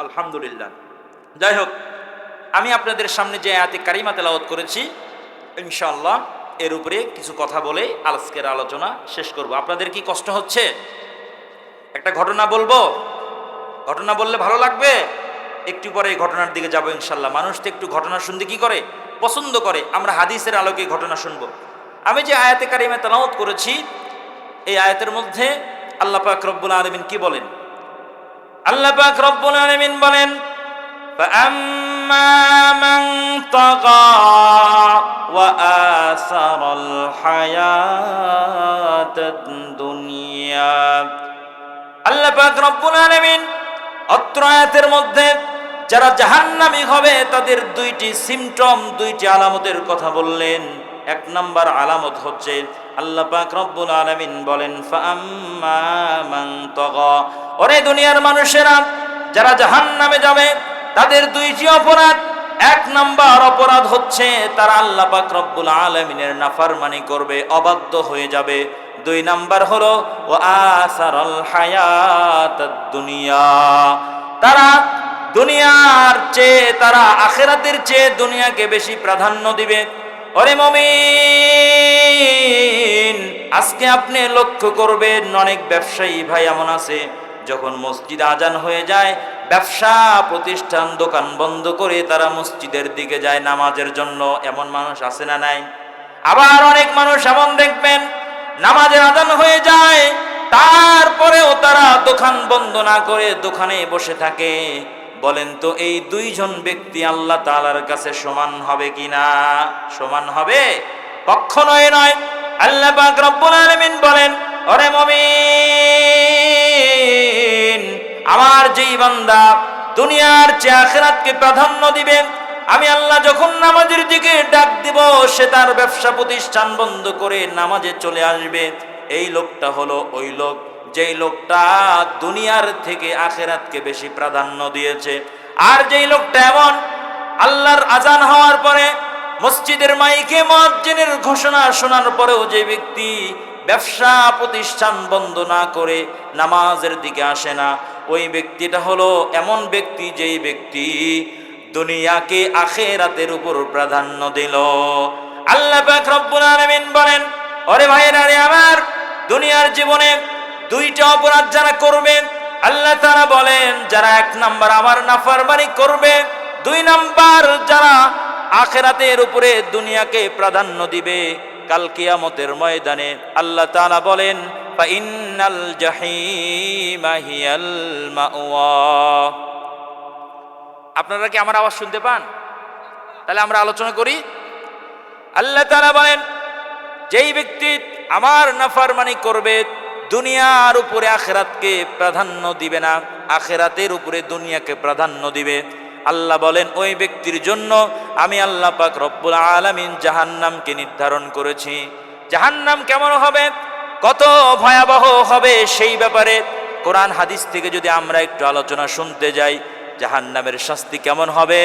আলহামদুলিল্লাহ। যাই হোক, আমি আপনাদের সামনে যে আয়াতে কারিমা তেলাওয়াত করেছি, ইনশাআল্লাহ এর উপরে কিছু কথা বলে আজকের আলোচনা শেষ করব। আপনাদের কি কষ্ট হচ্ছে? একটা ঘটনা বলবো, ঘটনা বললে ভালো লাগবে। একটু পরে এই ঘটনার দিকে যাবো ইনশাআল্লাহ। মানুষ তো একটু ঘটনা শুনতে কি করে? পছন্দ করে। আমরা হাদিসের আলোকে ঘটনা শুনবো। আমি যে আয়াতে কারিমা তেলাওয়াত করেছি, এই আয়াতের মধ্যে আল্লাহ পাক রব্বুল আলামিন কি বলেন? আল্লাহ পাক রব্বুল আলামিন বলেন, فَأَمَّا مَنْ طَغَى وَآثَرَ الْحَيَاةَ الدُّنْيَا। আল্লাহ পাক রব্বুল আলামিন অত্র আয়াতের মধ্যে যারা জাহান্নামী হবে তাদের 2টি সিমটম, 2টি আলামতের কথা বললেন। 1 নাম্বার আলামত হচ্ছে আল্লাহ পাক রব্বুল আলামিন বলেন, ফাআম্মা মান তাগা। ওরে দুনিয়ার মানুষেরা, যারা জাহান্নামে যাবে তাদের 2টি অপরাধ। এক নাম্বার অপরাধ হচ্ছে তারা আল্লাহ পাক রব্বুল আলামিনের নাফরমানি করবে, অবাধ্য হয়ে যাবে। দুই নাম্বার হলো ও আসারাল হায়াতাদ দুনিয়া, তারা দুনিয়ার চেয়ে, তারা আখিরাতের চেয়ে দুনিয়াকে বেশি প্রাধান্য দিবে। ওরে মুমিন, আজকে আপনি লক্ষ্য করবেন অনেক ব্যবসায়ী ভাই এমন আছে, যখন মসজিদ আজান হয়ে যায় ব্যবসা প্রতিষ্ঠান দোকান বন্ধ করে তারা মসজিদের দিকে যায় নামাজের জন্য। এমন মানুষ আছে না নাই? আবার অনেক মানুষ এমন দেখবেন নামাজের আজান হয়ে যায় তারপরেও তারা দোকান বন্ধ না করে দোকানে বসে থাকে। বলেন তো এই দুইজন ব্যক্তি আল্লাহ তাআলার কাছে সমান হবে কিনা? সমান হবে? কখনোই নয়। আল্লাহ পাক রব্বুল আলামিন বলেন, ওরে মুমিন, আমার যেই বান্দা দুনিয়ার চেয়ে আখিরাতকে প্রাধান্য দিবে, আমি আল্লাহ যখন নামাজের দিকে ডাক দিব সে তার ব্যবসা প্রতিষ্ঠান বন্ধ করে নামাজে চলে আসবে। এই লোকটা হলো ওই লোক যেই লোকটা দুনিয়ার থেকে আখিরাতকে বেশি প্রাধান্য দিয়েছে। আর যেই লোকটা এমন, আল্লাহর আজান হওয়ার পরে মসজিদের মাইকে মুয়াজ্জিনের ঘোষণা শোনার পরেও যে ব্যক্তি ব্যবসা প্রতিষ্ঠান বন্ধ না করে নামাজের দিকে আসে না, ওই ব্যক্তিটা হলো এমন ব্যক্তি যেই ব্যক্তি দুনিয়াকে আখিরাতের উপর প্রাধান্য দিল। আল্লাহ পাক রব্বুল আলামিন বলেন, ওরে ভাইরা রে আমার, দুনিয়ার জীবনে দুইটা অপরাধ যারা করবে আল্লাহ তাআলা বলেন, যারা এক নাম্বার আমার নাফরমানি করবে, দুই নাম্বার যারা আখিরাতের উপরে দুনিয়াকে প্রাধান্য দিবে, কাল কিয়ামতের ময়দানে আল্লাহ তাআলা বলেন ফা ইন্নাল জাহিমা হিয়াল মাওয়া। আপনারা কি আমার আওয়াজ শুনতে পান? তাহলে আমরা আলোচনা করি। আল্লাহ তাআলা বলেন, যেই ব্যক্তি আমার নাফরমানি করবে দুনিয়ার উপরে আখিরাতকে প্রাধান্য দিবে না, আখিরাতের উপরে দুনিয়াকে প্রাধান্য দিবে, আল্লাহ বলেন ওই ব্যক্তির জন্য আমি আল্লাহ পাক রব্বুল আলামিন জাহান্নামকে নির্ধারণ করেছি। জাহান্নাম কেমন হবে, কত ভয়াবহ হবে সেই ব্যাপারে কোরআন হাদিস থেকে যদি আমরা একটু আলোচনা শুনতে যাই, জাহান্নামের শাস্তি কেমন হবে।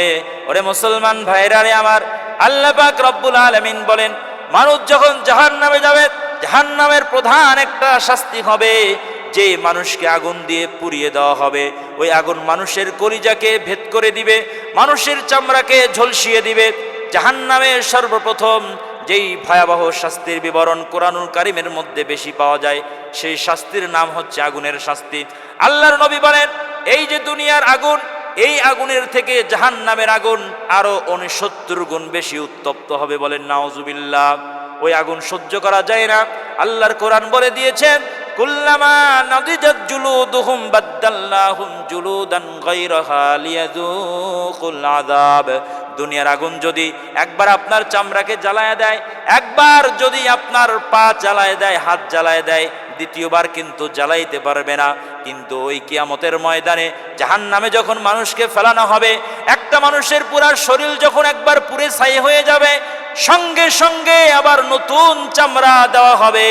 ওরে মুসলমান ভাইরা রে আমার, আল্লাহ পাক রব্বুল আলামিন বলেন, মানুষ যখন জাহান্নামে যাবে জাহান্নামের প্রধান একটা শাস্তি হবে যে মানুষকে আগুন দিয়ে পুড়িয়ে দেওয়া হবে। ওই আগুন মানুষের কলিজাকে ভেদ করে দিবে, মানুষের চামড়াকে ঝলসিয়ে দিবে। জাহান্নামের সর্বপ্রথম যেই ভয়াবহ শাস্তির বিবরণ কোরআনুল কারীমের মধ্যে বেশি পাওয়া যায়, সেই শাস্তির নাম হচ্ছে আগুনের শাস্তি। আল্লাহর নবী বলেন, এই যে দুনিয়ার আগুন, এই আগুনের থেকে জাহান্নামের আগুন আরো 69 গুণ বেশি উত্তপ্ত হবে। বলেন নাউজুবিল্লাহ। ওই আগুন সহ্য করা যায় না। আল্লাহর কোরআন বলে দিয়েছেন, কুল্লামা নাদিজাত জুলুদুহুম বাদদাল্লাহুম জুলুদান গায়রাহা লিয়াযুকুল আযাব। দুনিয়ার আগুন যদি একবার আপনার চামড়াকে জ্বালায় দেয়, একবার যদি আপনার পা জ্বালায় দেয়, হাত জ্বালায় দেয়, দ্বিতীয়বার কিন্তু জ্বালাইতে পারবে না। কিন্তু ওই কিয়ামতের ময়দানে জাহান্নামে যখন মানুষকে ফেলানো হবে, একটা মানুষের পুরা শরীর যখন একবার পুড়ে ছাই হয়ে যাবে, সঙ্গে সঙ্গে আবার নতুন চামড়া দেওয়া হবে,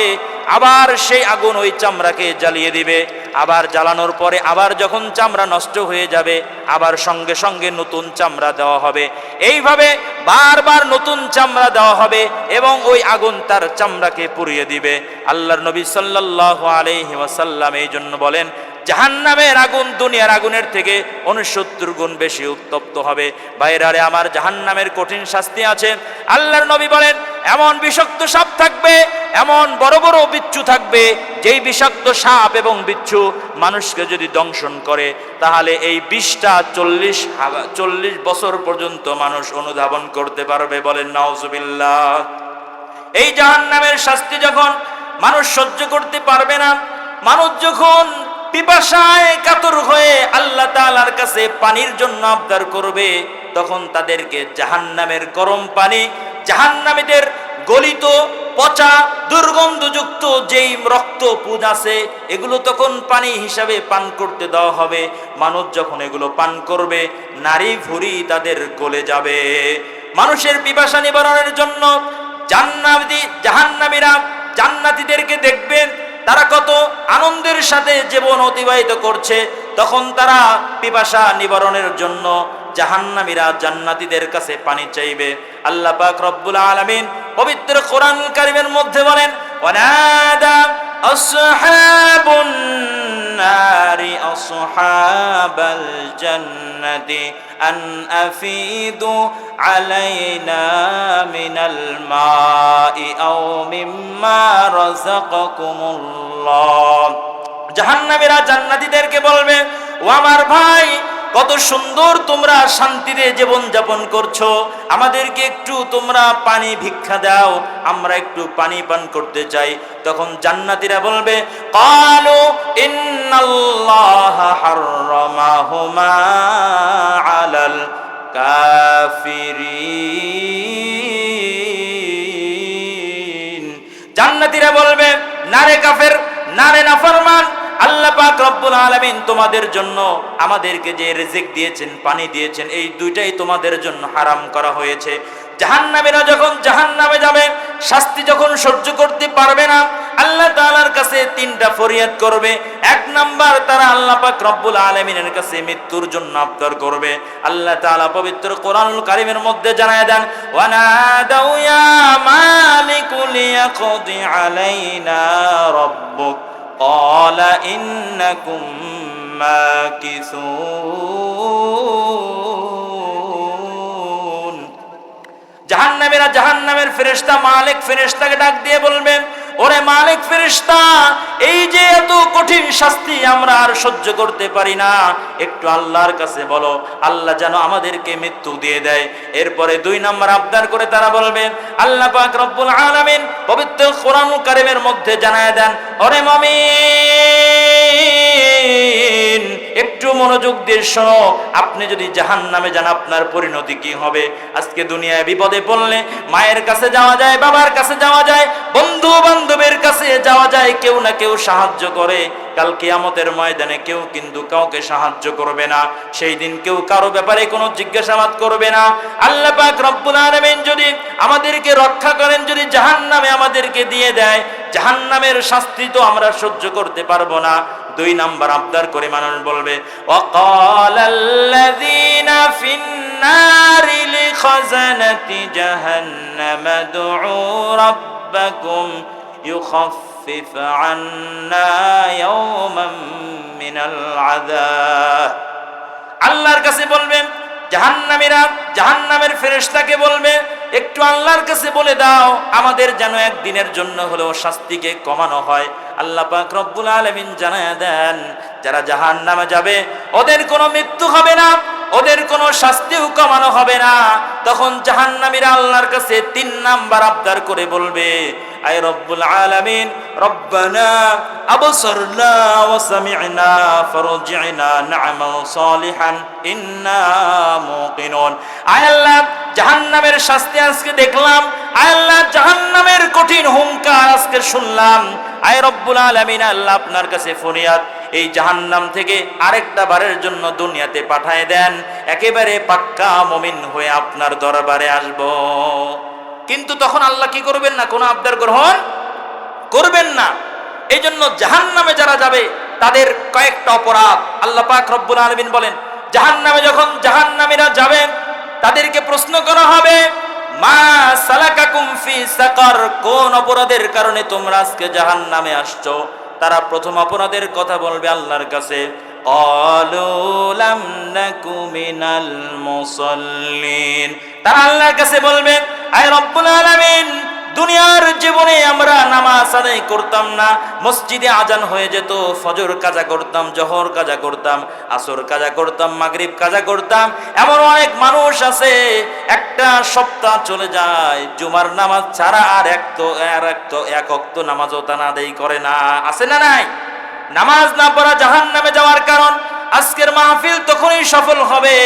আবার সেই আগুন ওই চামড়াকে জ্বালিয়ে দিবে। আবার জ্বালানোর পরে আবার যখন চামড়া নষ্ট হয়ে যাবে, আবার সঙ্গে সঙ্গে নতুন চামড়া দেওয়া হবে। এইভাবে বারবার নতুন চামড়া দেওয়া হবে এবং ওই আগুন তার চামড়াকে পুড়িয়ে দিবে। আল্লাহর নবী সাল্লাল্লাহু আলাইহি ওয়াসাল্লাম এই জন্য বলেন, জাহান্নামের আগুন দুনিয়ার আগুনের থেকে 69 গুণ বেশি উত্তপ্ত হবে। বাইরে আমার জাহান্নামের কঠিন শাস্তি আছে। আল্লাহর নবী বলেন, এমন বিষাক্ত সাপ থাকবে, এমন বড় বড় বিচ্ছু থাকবে, যেই বিষাক্ত সাপ এবং বিচ্ছু মানুষকে যদি দংশন করে তাহলে এই বিষটা 40 বছর পর্যন্ত মানুষ অনুধাবন করতে পারবে। বলেন নাউজুবিল্লাহ। এই জাহান্নামের শাস্তি যখন মানুষ সহ্য করতে পারবে না, মানুষ যখন পিপাসায় কাতর হয়ে আল্লাহ তাআলার কাছে পানির জন্য আবদার করবে, তখন তাদেরকে জাহান্নামের গরম পানি, জাহান্নামীদের গলিত পচা দুর্গন্ধযুক্ত যেই রক্ত পুঁজ আছে, এগুলো তখন পানি হিসাবে পান করতে দেওয়া হবে। মানুষ যখন এগুলো পান করবে, নারী ভুঁড়ি তাদের গলে যাবে। মানুষের পিপাসা নিবারণের জন্য জাহান্নামীরা জান্নাতীদেরকে দেখবেন তারা কত আনন্দের সাথে জীবন অতিবাহিত করছে, তখন তারা পিপাসা নিবারণের জন্য জাহান্নামীরা জান্নাতীদের কাছে পানি চাইবে। আল্লাহ পাক রব্বুল আলামিন পবিত্র কোরআন কারীমের মধ্যে বলেন, ওয়ানাদা আসহাবুন নারি আসহাবাল জান্নাতি আন আফিদু আলাইনা মিনাল মাই আও মিম্মা রাযাকাকুমুল্লাহ। জাহান্নামীরা জান্নাতীদেরকে বলবে, ও আমার ভাই, কত সুন্দর তোমরা শান্তিতে জীবন যাপন করছো, আমাদেরকে একটু তোমরা পানি ভিক্ষা দাও, আমরা একটু পানি পান করতে চাই। তখন জান্নাতীরা বলবে, ক্বালু ইন্নাল্লাহা হাররামাহুমা আলাল কাফিরিন। জান্নাতীরা বলবে, না রে কাফের, না রে নাফরমান, আল্লাহ পাক রব্বুল আলামিন তোমাদের জন্য আমাদেরকে যে রিজিক দিয়েছেন, পানি দিয়েছেন, এই দুইটাই তোমাদের জন্য হারাম করা হয়েছে। জাহান্নামীরা যখন জাহান্নামে যাবে, শাস্তি যখন সহ্য করতে পারবে না, আল্লাহ তাআলার কাছে তিনটা ফরিয়াদ করবে। এক নাম্বার, তারা আল্লাহ পাক রব্বুল আলামিনের কাছে মৃত্যুর জন্য আবদার করবে। আল্লাহ তাআলা পবিত্র কোরআনুল কারীমের মধ্যে জানায় দেন, ওয়ানাদাউ ইয়া মালিকু লিয়াকদি আলাইনা রাব্বুক قال إنكم ماكثون। জাহান্নামীরা জাহান্নামের ফেরেশতা মালিক ফেরেশতাকে ডাক দিয়ে বলবে, ওরে মালিক ফেরেশতা, এই যে এত কঠিন শাস্তি আমরা আর সহ্য করতে পারি না, একটু আল্লাহর কাছে বলো, আল্লাহ যেন আমাদেরকে মৃত্যু দিয়ে দেয়। এরপরে দুই নম্বর আবদার করে তারা বলবে, আল্লাহ পাক রব্বুল আলামিন পবিত্র কোরআনুল কারীমের মধ্যে জানায় দেন, ওরে মুমিন, একটু মনোযোগ দিয়ে শোনো, আপনি যদি জাহান্নামে যান আপনার পরিণতি কি হবে। আজকে দুনিয়ায় বিপদে পড়লে মায়ের কাছে যাওয়া যায়, বাবার কাছে যাওয়া যায়, বন্ধু বান্ধবের কাছে যাওয়া যায়, কেউ না কেউ সাহায্য করে। কাল কিয়ামতের ময়দানে কেউ কিন্তু কাউকে সাহায্য করবে না, সেই দিন কেউ কারো ব্যাপারে কোনো জিজ্ঞাসাবাদ করবে না। আল্লাহ পাক রব্বুল আলামিন যদি আমাদেরকে রক্ষা করেন, যদি জাহান্নামে আমাদেরকে দিয়ে দেয়, জাহান্নামের শাস্তি তো আমরা সহ্য করতে পারবো না। দুই নাম্বার আবদার করে মানুষ বলবে, ওয়াকালাল্লাযীনা ফিন্নারি লিখাজানাতি জাহান্নাম দুউ রাব্বাকুম ইউখাফফিফ আন্না ইয়াওমান মিনাল আযাব। আল্লাহর কাছে বলবেন, জাহান্নামীরা জাহান্নামের ফেরেশতাকে বলবে, একটু আল্লাহর কাছে বলে দাও আমাদের যেন একদিনের জন্য হলেও শাস্তিকে কমানো হয়। আল্লাহ পাক রব্বুল আলামিন জানায়া দেন, যারা জাহান্নামে যাবে ওদের কোনো মৃত্যু হবে না, ওদের কোনো শাস্তিও কমানো হবে না। তখন জাহান্নামীরা আল্লাহর কাছে তিন নাম্বার আবদার করে বলবে, আয় রব্বুল আলামিন, রব্বানা আবসারনা ওয়া সামি'না ফারজি'না না'মাল সালিহান ইন্না মুকিনুন। আয় আল্লাহ, জাহান্নামের শাস্তি আজকে দেখলাম, আয় আল্লাহ, জাহান্নামের কঠিন হুঙ্কার আজকে শুনলাম। আয় রব্বুল আলামিন, আল্লাহ আপনার কাছে ফরিয়াদ, এই জাহান্নাম থেকে আরেকটা বারের জন্য দুনিয়াতে পাঠায় দেন, একেবারে পাক্কা মুমিন হয়ে আপনার দরবারে আসব। কিন্তু তখন আল্লাহ কি করবেন না, কোনো আবদার গ্রহণ করবেন না। এই জন্য জাহান্নামে যারা যাবে তাদের কয়েকটা অপরাধ আল্লাহ পাক রব্বুল আলামিন বলেন। জাহান্নামে যখন জাহান্নামীরা যাবেন, তাদেরকে প্রশ্ন করা হবে, মা সালাকাকুম ফি সাকার, কোন অপরাধের কারণে তোমরা আজকে জাহান্নামে আসছো। তারা প্রথম অপরাধের কথা বলবে আল্লাহর কাছে, ক্বালু লাম নাকু মিনাল মুসাল্লিন। তারা আল্লাহর কাছে বলবে, আয় রব্বুল আলামিন, দুনিয়ার জীবনে আমরা নামাজ আদায় করতাম না, মসজিদে আজান হয়ে যেত, ফজর কাজা করতাম, জোহর কাজা করতাম, আসর কাজা করতাম, মাগরিব কাজা করতাম। এমন অনেক মানুষ আছে একটা সপ্তাহ চলে যায় জুমার নামাজ ছাড়া আর এক ওয়াক্ত নামাজও তারা আদায় করে না। আছে না নাই? নামাজ না পড়া জাহান্নামে যাওয়ার কারণ। আজকের মাহফিল তখনই সফল হবে,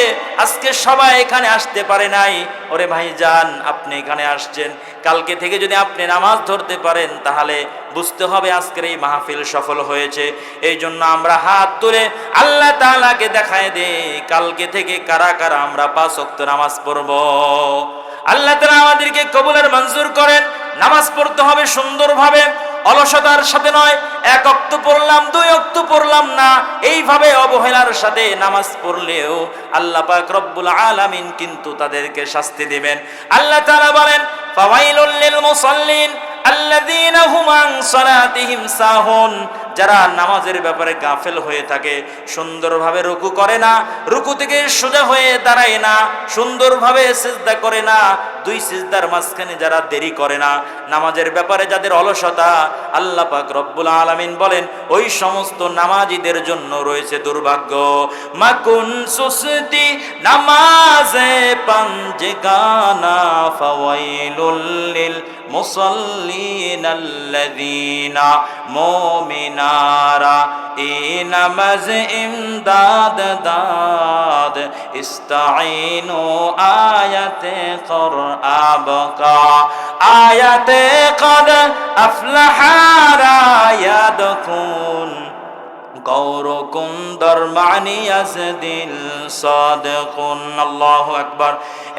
আজকে সবাই এখানে আসতে পারে নাই। ওরে ভাইজান, আপনি এখানে আসছেন, কালকে থেকে যদি আপনি নামাজ ধরতে পারেন তাহলে বুঝতে হবে আজকের এই মাহফিল সফল হয়েছে। এই জন্য আমরা হাত তুলে আল্লাহ তাআলাকে দেখায় দেই, কালকে থেকে কারা কারা আমরা 5 ওয়াক্ত নামাজ পড়ব। আল্লাহ তাআলা আমাদেরকে কবুল আর মঞ্জুর করেন। নামাজ পড়তে হবে সুন্দরভাবে, অলসতার সাথে নয়, 1 ওয়াক্ত পড়লাম 2 ওয়াক্ত পড়লাম না, এইভাবে অবহেলার সাথে নামাজ পড়লেও আল্লাহ পাক রব্বুল আলামিন কিন্তু তাদেরকে শাস্তি দিবেন। আল্লাহ তাআলা বলেন ফাওয়াইলুল লিল মুসাল্লিন আল্লাযীনা হুম আন সালাতিহিম সাহুন, যারা নামাজের ব্যাপারে গাফেল হয়ে থাকে, সুন্দরভাবে রুকু করে না, রুকু থেকে সোজা হয়ে দাঁড়ায় না, সুন্দরভাবে সিজদা করে না, 2 সিজদার মাঝখানে যারা দেরি করে না, নামাজের ব্যাপারে যাদের অলসতা, আল্লাহ পাক রব্বুল আলামিন বলেন ওই সমস্ত নামাজীদের জন্য রয়েছে দুর্ভাগ্য। মাকুন সুসতি নামাজে পাঞ্জগানা ফাওয়াইলুল লিল মুসাল্লিন আল্লাযীনা মুমিনারা ই নামাজ ইমদাদ দাদ ইস্তাঈনু আয়াতে করআবকা আয়াতে কদ আফলাহা ইয়াদকুন গৌরকুম দরমানি আসদিল সাদিকুন। আল্লাহু আকবার।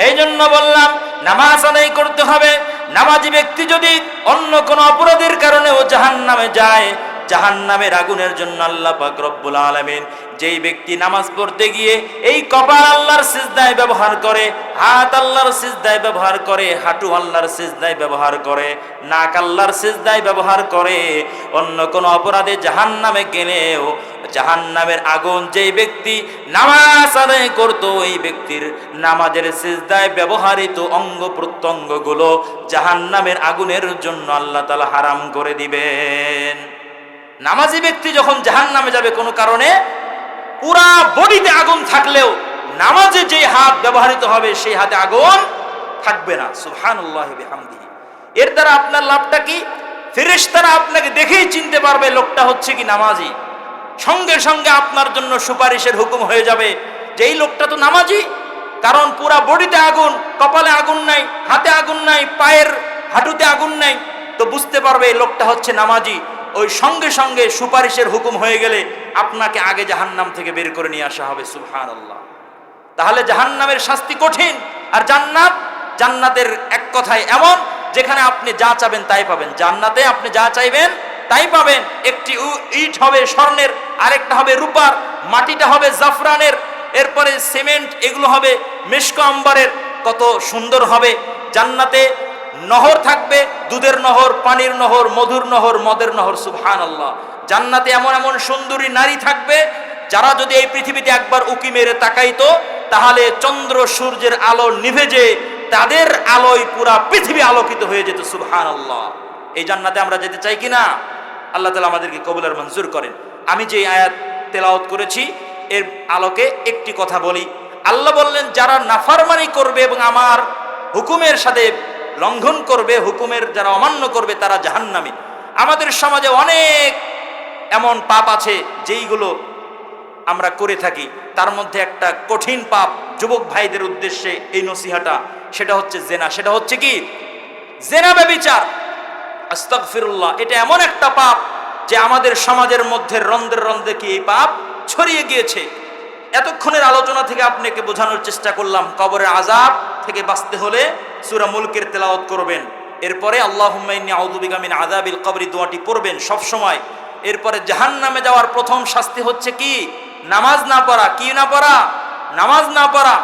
এই জন্য বললাম নামাজ আদায় করতে হবে। নামাজি ব্যক্তি যদি অন্য কোন অপরাধের কারণেও জাহান্নামে যায়, জাহান্নামের আগুনের জন্য আল্লাহ পাক রব্বুল আলামিন যেই ব্যক্তি নামাজ পড়তে গিয়ে এই কপাল আল্লাহর সিজদায় ব্যবহার করে, হাত আল্লাহর সিজদায় ব্যবহার করে, হাঁটু আল্লাহর সিজদায় ব্যবহার করে, নাক আল্লাহর সিজদায় ব্যবহার করে, অন্য কোন অপরাধে জাহান্নামে গেলেও জাহান্নামের আগুন যেই ব্যক্তি নামাজ আদায় করত, এই ব্যক্তির নামাজের সিজদায় ব্যবহৃত অঙ্গ প্রত্যঙ্গগুলো জাহান্নামের আগুনের জন্য আল্লাহ তাআলা হারাম করে দিবেন। নামাজি ব্যক্তি যখন জাহান্নামে যাবে কোনো কারণে, পুরা বডিতে আগুন থাকলেও নামাজে যে হাত ব্যবহৃত হবে সেই হাতে আগুন থাকবে না। সুবহানাল্লাহি ওয়া বিহামদিহি। এর দ্বারা আপনার লাভটা কি? ফেরেশতারা আপনাকে দেখেই চিনতে পারবে লোকটা হচ্ছে কি নামাজি। সঙ্গে সঙ্গে আপনার জন্য সুপারিশের হুকুম হয়ে যাবে যে এই লোকটা তো নামাজি, কারণ পুরা বডিতে আগুন, কপালে আগুন নাই, হাতে আগুন নাই, পায়ের হাঁটুতে আগুন নাই, তো বুঝতে পারবে এই লোকটা হচ্ছে নামাজি। ওই সঙ্গে সঙ্গে সুপারিশের হুকুম হয়ে গেলে আপনাকে আগে জাহান্নাম থেকে বের করে নিয়ে আসা হবে। সুবহানাল্লাহ। তাহলে জাহান্নামের শাস্তি কঠিন, আর জান্নাত, জান্নাতের এক কথায় এমন যেখানে আপনি যা চাবেন তাই পাবেন। জান্নাতে আপনি যা চাইবেন তাই পাবেন। একটি ইট হবে স্বর্ণের, আরেকটা হবে রূপার, মাটিটা হবে জাফরানের, এরপরে সিমেন্ট, এগুলো হবে মেশক আম্বারের। কত সুন্দর হবে জান্নাতে। নহর থাকবে, দুধের নহর, পানির নহর, মধুর নহর, মদের নহর। সুবহানাল্লাহ। জান্নাতে এমন এমন সুন্দরী নারী থাকবে যারা যদি এই পৃথিবীতে একবার উকি মেরে তাকাইতো তাহলে চন্দ্র সূর্যের আলো নিভে যে তাদের আলোয় পুরা পৃথিবী আলোকিত হয়ে যেত। সুবহানাল্লাহ। এই জান্নাতে আমরা যেতে চাই কিনা? আল্লাহ তাআলা আমাদেরকে কবুল আর মঞ্জুর করেন। আমি যে আয়াত তেলাওয়াত করেছি এর আলোকে একটি কথা বলি। আল্লাহ বললেন যারা নাফরমানি করবে এবং আমার হুকুমের সাথে লঙ্ঘন করবে, হুকুমের যারা অমান্য করবে তারা জাহান্নামী। আমাদের সমাজে অনেক এমন পাপ আছে যেইগুলো আমরা করে থাকি, তার মধ্যে একটা কঠিন পাপ, যুবক ভাইদের উদ্দেশ্যে এই নসিহাটা, সেটা হচ্ছে জেনা। সেটা হচ্ছে কি? জেনা, ব্যভিচার। আস্তাগফিরুল্লাহ। এটা এমন একটা পাপ যে আমাদের সমাজের মধ্যে রন্ধ্রে রন্ধ্রে কি এই পাপ ছড়িয়ে গিয়েছে। এতক্ষণের আলোচনা থেকে আপনাকে বোঝানোর চেষ্টা করলাম কবরের আযাব থেকে বাঁচতে হলে সূরা মুলকের তেলাওয়াত করবেন, এরপরে আল্লাহুম্মা ইন্নী আউযু বিকা মিন আযাবিল কবরি দোয়াটি পড়বেন সব সময়। এরপরে জাহান্নামে যাওয়ার প্রথম শাস্তি হচ্ছে কি? নামাজ না পড়া। কি না পড়া? নামাজ না পড়া।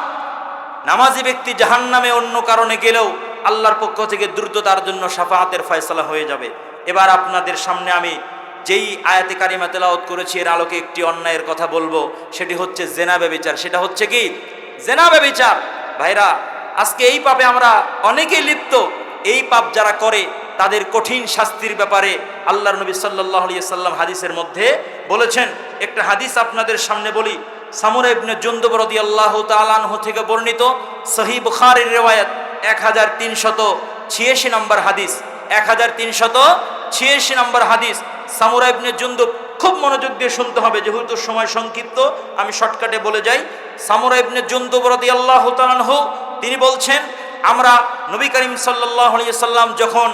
নামাজি ব্যক্তি জাহান্নামে অন্য কারণে গেলেও আল্লাহর পক্ষ থেকে দ্রুত তার জন্য শাফাআতের ফয়সালা হয়ে যাবে। এবার আপনাদের সামনে আমি যেই আয়াতে কারিমা তেলাওয়াত করেছি এর আলোকে একটি অন্যায়ের কথা বলবো, সেটি হচ্ছে জেনা, ব্যভিচার। সেটা হচ্ছে কি? জেনা, ব্যভিচার। ভাইরা, আজকে এই পাপে আমরা অনেকেই লিপ্ত। এই পাপ যারা করে তাদের কঠিন শাস্তির ব্যাপারে আল্লাহর নবী সাল্লাল্লাহু আলাইহি সাল্লাম হাদিসের মধ্যে বলেছেন। একটা হাদিস আপনাদের সামনে বলি। সামুরা ইবনে জুনদুব রাদিয়াল্লাহু তাআলা আনহু থেকে বর্ণিত, সহিহ বুখারীর রিওয়ায়াত 1386 নম্বর হাদিস। 1386 নম্বর হাদিস। সামুরা ইবনে জুনদুব, খুব মনোযোগ দিয়ে শুনতে হবে যেহেতু সময় সংক্ষিপ্ত, আমি শর্টকাটে বলে যাই। সামুরা ইবনে জুনদুব রাদিয়াল্লাহু তাআলা আনহু তিনি বলছেন, আমরা নবী করিম সাল্লাল্লাহু আলাইহি সাল্লাম যখন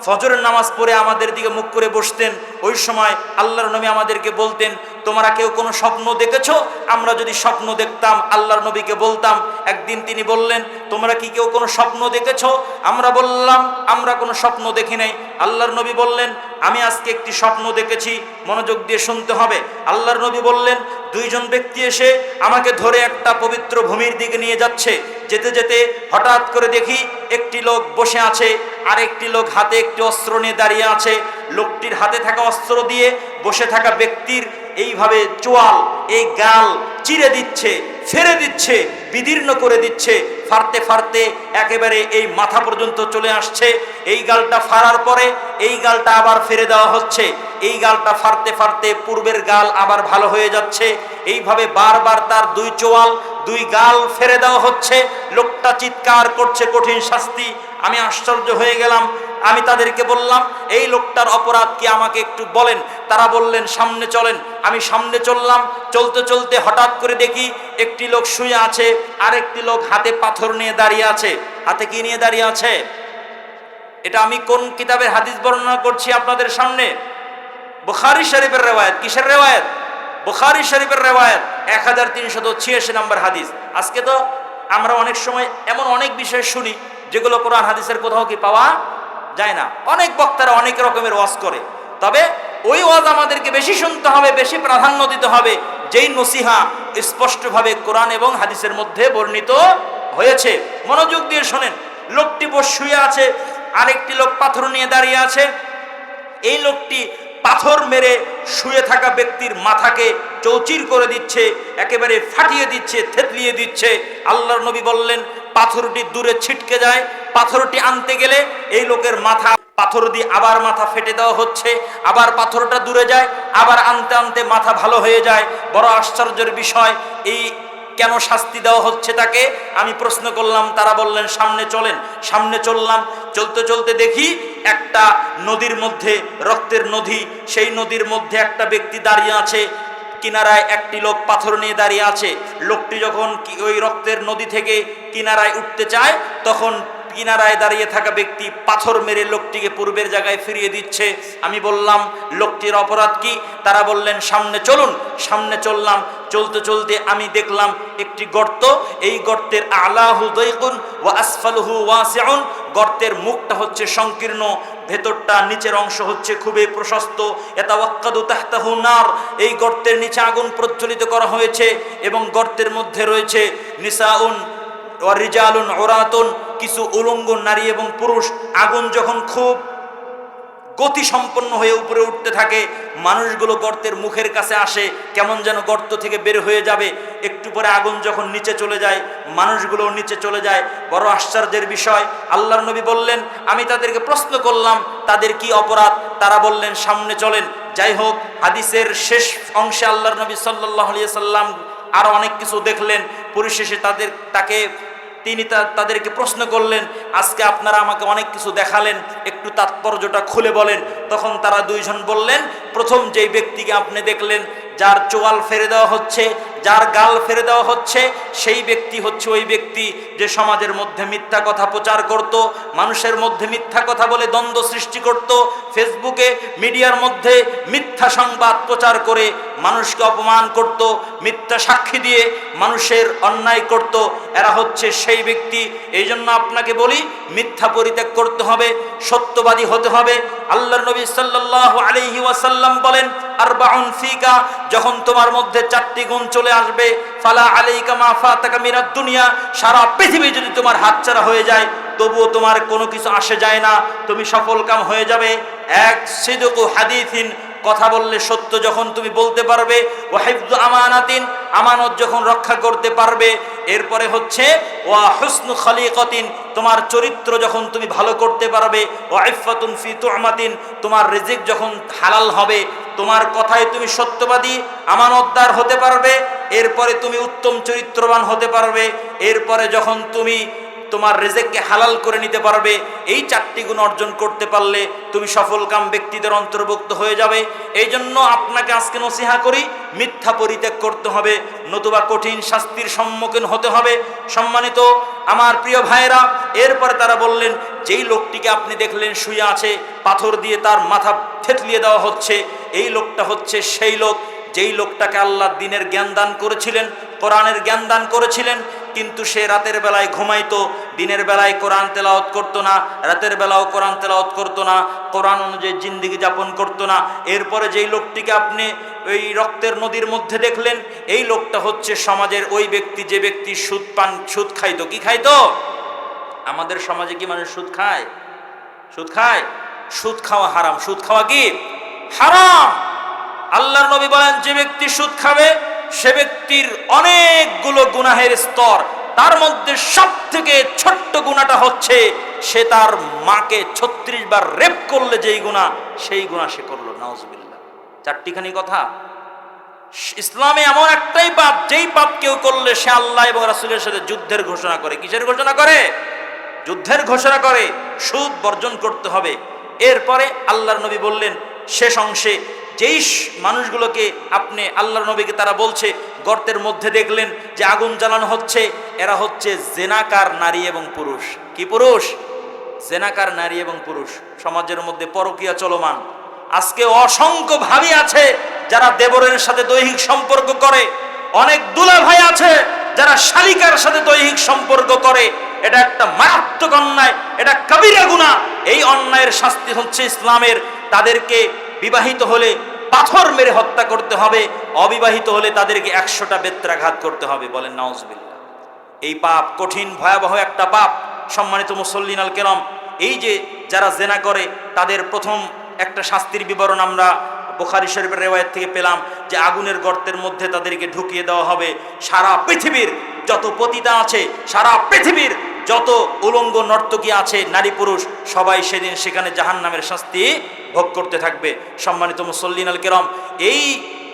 ফজরের নামাজ পড়ে আমাদের দিকে মুখ করে বসতেন, ওই সময় আল্লাহর নবী আমাদেরকে বলতেন, তোমরা কেউ কোনো স্বপ্ন দেখেছো? আমরা যদি স্বপ্ন দেখতাম আল্লাহর নবীকে বলতাম। একদিন তিনি বললেন, তোমরা কি কেউ কোনো স্বপ্ন দেখেছো? আমরা বললাম, আমরা কোনো স্বপ্ন দেখি নাই। আল্লাহর নবী বললেন, আমি আজকে একটি স্বপ্ন দেখেছি, মনোযোগ দিয়ে শুনতে হবে। আল্লাহর নবী বললেন, দুইজন ব্যক্তি এসে আমাকে ধরে একটা পবিত্র ভূমির দিকে নিয়ে যাচ্ছে। যেতে যেতে হঠাৎ করে দেখি একটি লোক বসে আছে, আর একটি লোক হাতে একটি অস্ত্র নিয়ে দাঁড়িয়ে আছে। লোকটির হাতে থাকা অস্ত্র দিয়ে বসে থাকা ব্যক্তির এইভাবে চোয়াল, এই গাল চিরে দিচ্ছে, ফেরে দিচ্ছে, বিদীর্ণ করে দিচ্ছে, ফাড়তে ফাড়তে একেবারে এই মাথা পর্যন্ত চলে আসছে। এই গালটা ফাড়ার পরে এই গালটা আবার ফেরে দেওয়া হচ্ছে, এই গালটা ফাড়তে ফাড়তে পূর্বের গাল আবার ভালো হয়ে যাচ্ছে। এইভাবে বারবার তার দুই চোয়াল, দুই গাল ফেরে দেওয়া হচ্ছে। লোকটা চিৎকার করছে কঠিন শাস্তি। আমি আশ্চর্য হয়ে গেলাম। আমি তাদেরকে বললাম, এই লোকটার অপরাধ কি আমাকে একটু বলেন। তারা বললেন, সামনে চলেন। আমি সামনে চললাম। চলতে চলতে হঠাৎ করে দেখি একটি লোক শুয়ে আছে, আর একটি লোক হাতে পাথর নিয়ে দাঁড়িয়ে আছে। হাতে কি নিয়ে দাঁড়িয়ে আছে? এটা আমি কোন কিতাবের হাদিস বর্ণনা করছি আপনাদের সামনে? বুখারী শরীফের রেওয়ায়েত। কিসের রেওয়ায়েত? বুখারী শরীফের রেওয়ায়েত, 1386 নম্বর হাদিস। আজকে তো আমরা অনেক সময় এমন অনেক বিষয় শুনি যেগুলো কোরআন হাদিসের কোথাও কি পাওয়া যায় না। অনেক বক্তারা অনেক রকমের ওয়াজ করে, তবে ওই ওয়াজ আমাদেরকে বেশি শুনতে হবে, বেশি প্রাধান্য দিতে হবে যেই নসিহা স্পষ্টভাবে কোরআন এবং হাদিসের মধ্যে বর্ণিত হয়েছে। মনোযোগ দিয়ে শোনেন। লোকটি শুয়ে আছে, আরেকটি লোক পাথর নিয়ে দাঁড়িয়ে আছে। এই লোকটি পাথর মেরে শুয়ে থাকা ব্যক্তির মাথাকে চৌচির করে দিচ্ছে, একেবারে ফাটিয়ে দিচ্ছে, থেতলিয়ে দিচ্ছে। আল্লাহর নবী বললেন, পাথরটি দূরে ছিটকে যায়। পাথরটি আনতে গেলে এই লোকের মাথা, পাথর দিয়ে আবার মাথা ফেটে দেওয়া হচ্ছে, আবার পাথরটা দূরে যায়, আবার আনতে আনতে মাথা ভালো হয়ে যায়। বড় আশ্চর্যের বিষয়, এই কেন শাস্তি দেওয়া হচ্ছে তাকে? আমি প্রশ্ন করলাম, তারা বললেন, সামনে চলেন। সামনে চললাম। চলতে চলতে দেখি একটা নদীর মধ্যে, রক্তের নদী, সেই নদীর মধ্যে একটা ব্যক্তি দাঁড়িয়ে আছে। কিনারায় একটি লোক পাথর নিয়ে দাঁড়িয়ে আছে। লোকটি যখন ওই রক্তের নদী থেকে কিনারায় উঠতে চায়, তখন কিনারায় দাঁড়িয়ে থাকা ব্যক্তি পাথর মেরে লোকটিকে পূর্বের জায়গায় ফিরিয়ে দিচ্ছে। আমি বললাম, লোকটির অপরাধ কি? তারা বললেন, সামনে চলুন। সামনে চললাম। চলতে চলতে আমি দেখলাম একটি গর্ত। এই গর্তের আলাহু দাইকুন ওয়া আসফালুহু ওয়াসিউন। গর্তের মুখটা হচ্ছে সংকীর্ণ, ভেতরটা, নিচের অংশ হচ্ছে খুবই প্রশস্ত। ইয়াতাওয়াক্কাদু তাহতাহু নার। এই গর্তের নিচে আগুন প্রজ্বলিত করা হয়েছে, এবং গর্তের মধ্যে রয়েছে নিসাউন ওয়া রিজালুন উরাতুন, কিছু উলঙ্গ নারী এবং পুরুষ। আগুন যখন খুব গতি সম্পন্ন হয়ে উপরে উঠতে থাকে, মানুষগুলো গর্তের মুখের কাছে আসে, কেমন যেন গর্ত থেকে বের হয়ে যাবে। একটু পরে আগুন যখন নিচে চলে যায়, মানুষগুলো নিচে চলে যায়। বড় আশ্চর্যের বিষয়। আল্লাহর নবী বললেন, আমি তাদেরকে প্রশ্ন করলাম তাদের কি অপরাধ। তারা বললেন, সামনে চলেন। যাই হোক, হাদিসের শেষ অংশে আল্লাহর নবী সাল্লাল্লাহু আলাইহি সাল্লাম আরো অনেক কিছু দেখলেন। পরিশেষে তাদেরকে প্রশ্ন করলেন, আজকে আপনারা আমাকে অনেক কিছু দেখালেন, একটু তাৎপর্যটা খুলে বলেন। তখন তারা দুইজন বললেন, প্রথম যেই ব্যক্তিকে আপনি দেখলেন, যার চোয়াল ফেরে দেওয়া হচ্ছে, যার গাল ফেরে দেওয়া হচ্ছে, সেই ব্যক্তি হচ্ছে ওই ব্যক্তি যে সমাজের মধ্যে মিথ্যা কথা প্রচার করত, মানুষের মধ্যে মিথ্যা কথা বলে দ্বন্দ্ব সৃষ্টি করত, ফেসবুকে, মিডিয়ার মধ্যে মিথ্যা সংবাদ প্রচার করে মানুষকে অপমান করত, মিথ্যা সাক্ষী দিয়ে মানুষের অন্যায় করত। এরা হচ্ছে সেই ব্যক্তি। এই জন্য আপনাকে বলি, মিথ্যা পরিত্যাগ করতে হবে, সত্যবাদী হতে হবে। আল্লাহর নবী সাল্লাল্লাহু আলাইহি ওয়াসাল্লাম বলেন, আরবাউন ফিকা, যখন তোমার মধ্যে 4টি গুণ চলে আসবে, ফালা আলাইকা মা ফাতাকা মিনাদ দুনিয়া, সারা পৃথিবী যদি তোমার হাতছাড়া হয়ে যায়, তবুও তোমার কোনো কিছু আসে যায় না, তুমি সফলকাম হয়ে যাবে। এক, সিদকু হাদিসিন, কথা বললে সত্য যখন তুমি বলতে পারবে, ওয়া হিফযু আমানাতিন, আমানত যখন রক্ষা করতে পারবে। এরপরে হচ্ছে ওয়া হুসনু খলিকাতিন, তোমার চরিত্র যখন তুমি ভালো করতে পারবে, ওয়া ইফফাতুন ফি তু'মাতিন, তোমার রিজিক যখন হালাল হবে, তোমার কথায় তুমি সত্যবাদী, আমানতদার হতে পারবে। এরপরে তুমি উত্তম চরিত্রবান হতে পারবে। এরপরে যখন তুমি তোমার রিজিককে হালাল করে নিতে পারবে, এই 4টি গুণ অর্জন করতে পারলে তুমি সফলকাম ব্যক্তিদের অন্তর্ভুক্ত হয়ে যাবে। এই জন্য আপনাকে আজকে নসিহা করি, মিথ্যা পরিত্যাগ করতে হবে, নতুবা কঠিন শাস্তির সম্মুখীন হতে হবে। সম্মানিত আমার প্রিয় ভাইরা, এরপরে তারা বললেন, যেই লোকটিকে আপনি দেখলেন শুয়ে আছে, পাথর দিয়ে তার মাথা থেতলিয়ে দেওয়া হচ্ছে, এই লোকটা হচ্ছে সেই লোক যেই লোকটাকে আল্লাহ দ্বীনের জ্ঞান দান করেছিলেন, কোরআনের জ্ঞান দান করেছিলেন। কিন্তু সে রাতের বেলায় ঘুমাইতো, দিনের বেলায় কোরআন তেলাওয়াত করতো না, রাতের বেলাও কোরআন তেলাওয়াত করতো না, কোরআন অনুযায়ী জিন্দেগি যাপন করতো না। এরপরে যেই লোকটিকে আপনি ওই রক্তের নদীর মধ্যে দেখলেন, এই লোকটা হচ্ছে সমাজের ওই ব্যক্তি যে ব্যক্তি সুদ খাইতো। কি খাইতো? আমাদের সমাজে কি মানুষ সুদ খায়? সুদ খায়? সুদ খাওয়া হারাম। সুদ খাওয়া কি হারাম। আল্লাহর নবী বলেন, যে ব্যক্তি সুদ খাবে সে ব্যক্তির অনেকগুলো গুনাহের স্তর, তার মধ্যে সবথেকে ছোট্ট গুনাহটা হচ্ছে সে তার মাকে 36 বার রেপ করলে যেই গুনাহ, সেই গুনাহ সে করলো। নাউজুবিল্লাহ। চারটিখানি কথা। ইসলামে এমন একটাই পাপ, যেই পাপ কেউ করলে সে আল্লাহ এবং রাসূলের সাথে যুদ্ধের ঘোষণা করে। কিসের ঘোষণা করে? যুদ্ধের ঘোষণা করে। সুদ বর্জন করতে হবে। এরপরে আল্লাহর নবী বললেন শেষ অংশে, যেই মানুষগুলোকে আপনি আল্লাহর নবীকে তারা বলছে গর্তের মধ্যে দেখলেন যে আগুন জ্বালানো হচ্ছে, এরা হচ্ছে জেনাকার নারী এবং পুরুষ। কি পুরুষ? জেনাকার নারী এবং পুরুষ। সমাজের মধ্যে পরকীয়া চলমান। আজকে অসংখ্য ভাবি আছে যারা দেবরের সাথে দৈহিক সম্পর্ক করে, অনেক দুলাভাই আছে যারা শালিকার সাথে দৈহিক সম্পর্ক করে। এটা একটা মারাত্মক অন্যায়, এটা কবিরা গুনাহ। এই অন্যায়ের শাস্তি হচ্ছে ইসলামের, তাদেরকে বিবাহিত হলে পাথর মেরে হত্যা করতে হবে, অবিবাহিত হলে তাদেরকে 100টা বেত্রাঘাত করতে হবে। বলেন নাউজুবিল্লাহ। এই পাপ কঠিন ভয়াবহ একটা পাপ। সম্মানিত মুসল্লিন আল কেরাম, এই যে যারা জেনা করে তাদের প্রথম একটা শাস্তির বিবরণ আমরা বুখারী শরীফের রিওয়ায়াত থেকে পেলাম যে আগুনের গর্তের মধ্যে তাদেরকে ঢুকিয়ে দেওয়া হবে। সারা পৃথিবীর যত পতিতা আছে, সারা পৃথিবীর যত উলঙ্গ নর্তকী আছে নারী পুরুষ, সবাই সেদিন সেখানে জাহান্নামের শাস্তি ভোগ করতে থাকবে। সম্মানিত মুসল্লিন আল কিরাম, এই